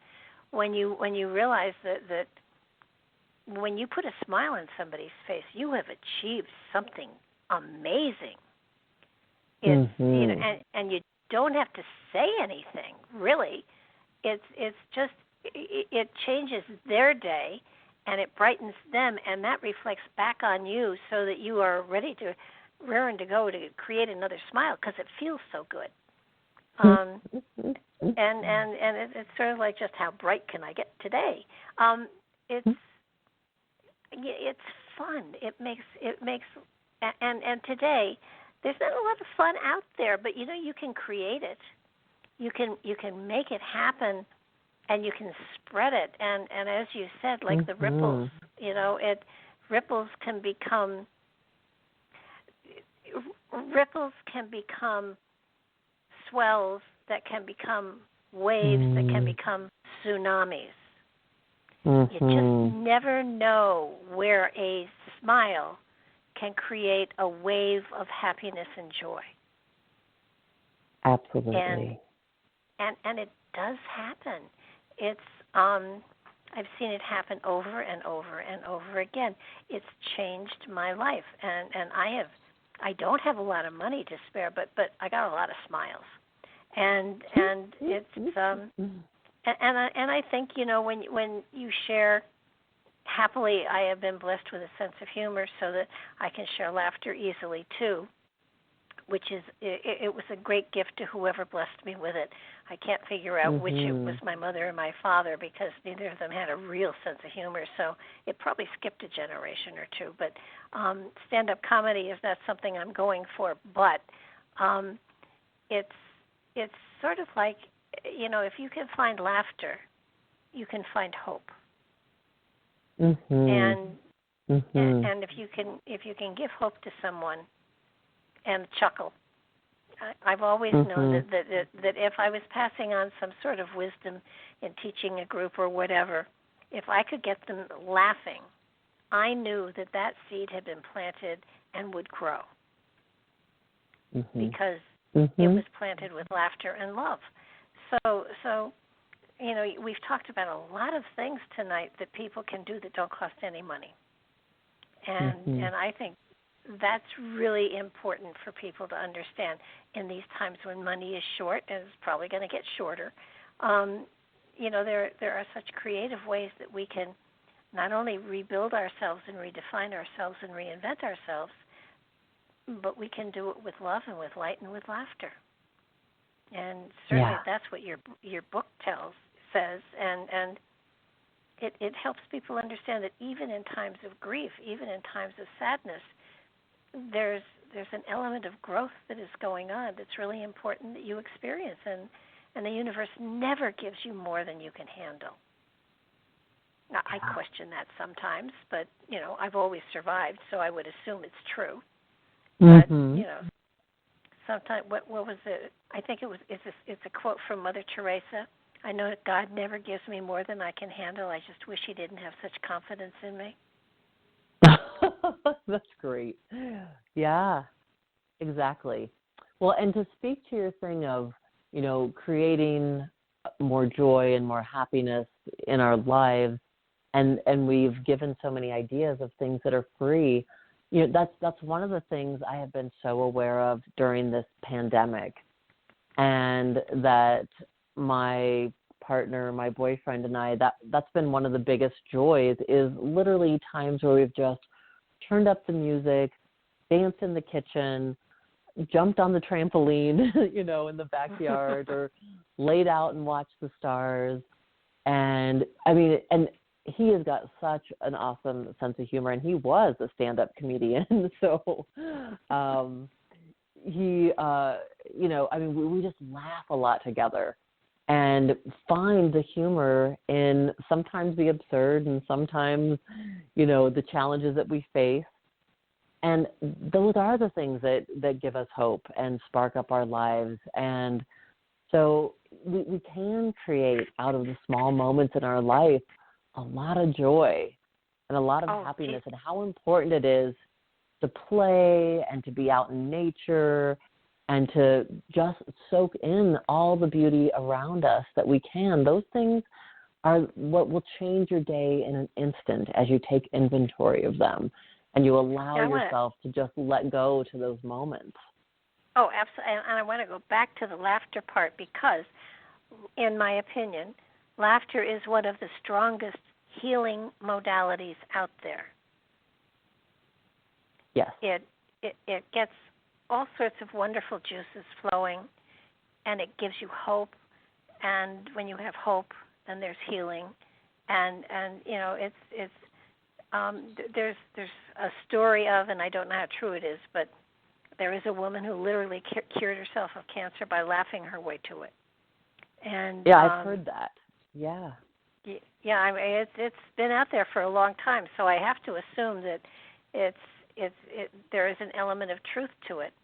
when you realize that when you put a smile on somebody's face, you have achieved something amazing. It's and you don't have to say anything really. It's just it changes their day, and it brightens them, and that reflects back on you so that you are ready to, raring to go to create another smile because it feels so good. And it's sort of like, just how bright can I get today? It's fun. It makes and today there's not a lot of fun out there, but you can create it. You can make it happen, and you can spread it. And as you said, like the ripples, ripples can become swells that can become waves that can become tsunamis. You just never know where a smile can create a wave of happiness and joy. Absolutely. And it does happen. It's I've seen it happen over and over and over again. It's changed my life, and I don't have a lot of money to spare, but I got a lot of smiles, and it's and I think when you share happily, I have been blessed with a sense of humor so that I can share laughter easily too, which is it was a great gift to whoever blessed me with it. I can't figure out which it was, my mother or my father, because neither of them had a real sense of humor, so it probably skipped a generation or two. But stand-up comedy is not something I'm going for, but it's sort of like, if you can find laughter, you can find hope. And if you can give hope to someone and chuckle, I've always known that if I was passing on some sort of wisdom in teaching a group or whatever, if I could get them laughing, I knew that seed had been planted and would grow because it was planted with laughter and love. So we've talked about a lot of things tonight that people can do that don't cost any money, and I think that's really important for people to understand in these times when money is short, and it's probably going to get shorter. There are such creative ways that we can not only rebuild ourselves and redefine ourselves and reinvent ourselves, but we can do it with love and with light and with laughter. And certainly that's what your book says, and it helps people understand that even in times of grief, even in times of sadness, there's an element of growth that is going on that's really important that you experience, and the universe never gives you more than you can handle. Now, I question that sometimes, but I've always survived, so I would assume it's true. But sometimes what was it? I think it's a quote from Mother Teresa. I know that God never gives me more than I can handle. I just wish He didn't have such confidence in me. That's great. Yeah, exactly. Well, and to speak to your thing of, creating more joy and more happiness in our lives, and we've given so many ideas of things that are free. That's one of the things I have been so aware of during this pandemic, and that my partner, my boyfriend, and I, that's been one of the biggest joys, is literally times where we've just turned up the music, danced in the kitchen, jumped on the trampoline, in the backyard, or laid out and watched the stars. And and he has got such an awesome sense of humor, and he was a stand-up comedian. So we just laugh a lot together and find the humor in sometimes the absurd and sometimes, the challenges that we face. And those are the things that give us hope and spark up our lives. And so we can create out of the small moments in our life a lot of joy and a lot of happiness, and how important it is to play and to be out in nature and to just soak in all the beauty around us that we can. Those things are what will change your day in an instant as you take inventory of them and you allow yourself to just let go to those moments. Oh, absolutely. And I want to go back to the laughter part because, in my opinion, laughter is one of the strongest healing modalities out there. Yes. It gets all sorts of wonderful juices flowing, and it gives you hope. And when you have hope, then there's healing. And there's a story of, and I don't know how true it is, but there is a woman who literally cured herself of cancer by laughing her way to it. And yeah, I've heard that. Yeah. Yeah, I mean, it's been out there for a long time, so I have to assume that there is an element of truth to it.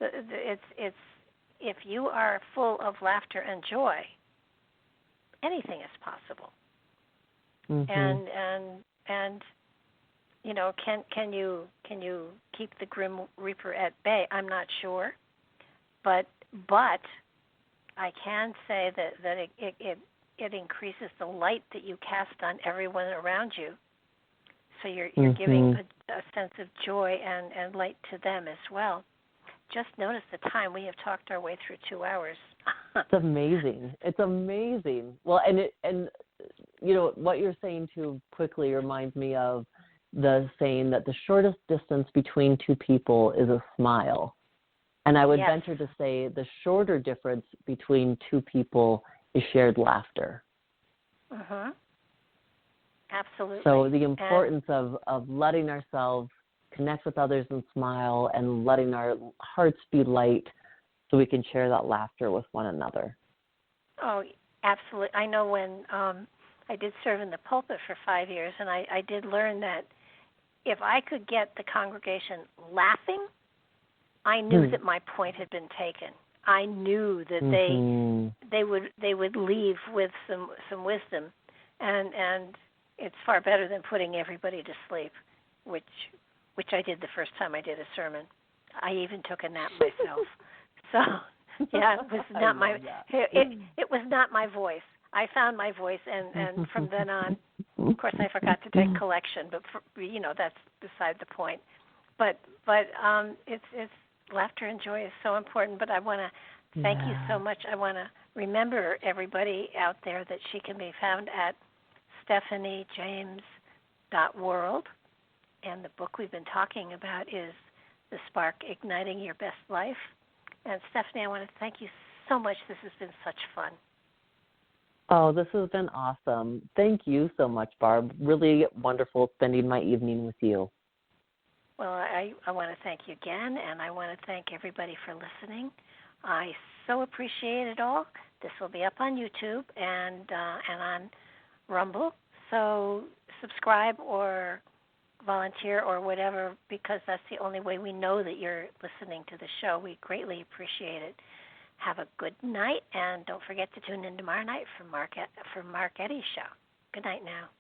It's if you are full of laughter and joy, anything is possible. Mm-hmm. And can you keep the Grim Reaper at bay? I'm not sure, but I can say that it increases the light that you cast on everyone around you. So you're giving a sense of joy and light to them as well. Just notice the time. We have talked our way through 2 hours. It's amazing. It's amazing. Well, and what you're saying too quickly reminds me of the saying that the shortest distance between two people is a smile. And I would venture to say the shorter difference between two people is shared laughter. Mm-hmm. Absolutely. So the importance of letting ourselves connect with others and smile and letting our hearts be light so we can share that laughter with one another. Oh, absolutely. I know when I did serve in the pulpit for 5 years, and I did learn that if I could get the congregation laughing, I knew that my point had been taken. I knew that they would leave with some wisdom, and it's far better than putting everybody to sleep, which I did the first time I did a sermon. I even took a nap myself. So yeah, it was not it was not my voice. I found my voice, and from then on, of course, I forgot to take collection, but that's beside the point. But it's laughter and joy is so important. But I want to thank you so much. I want to remember everybody out there that she can be found at stephaniejames.world, and the book we've been talking about is The Spark: Igniting Your Best Life. And Stephanie, I want to thank you so much. This has been such fun. Oh, this has been awesome. Thank you so much, Barb. Really wonderful spending my evening with you. Well, I want to thank you again, and I want to thank everybody for listening. I so appreciate it all. This will be up on YouTube and on Rumble. So subscribe or volunteer or whatever, because that's the only way we know that you're listening to the show. We greatly appreciate it. Have a good night, and don't forget to tune in tomorrow night for Mark Eddy's show. Good night now.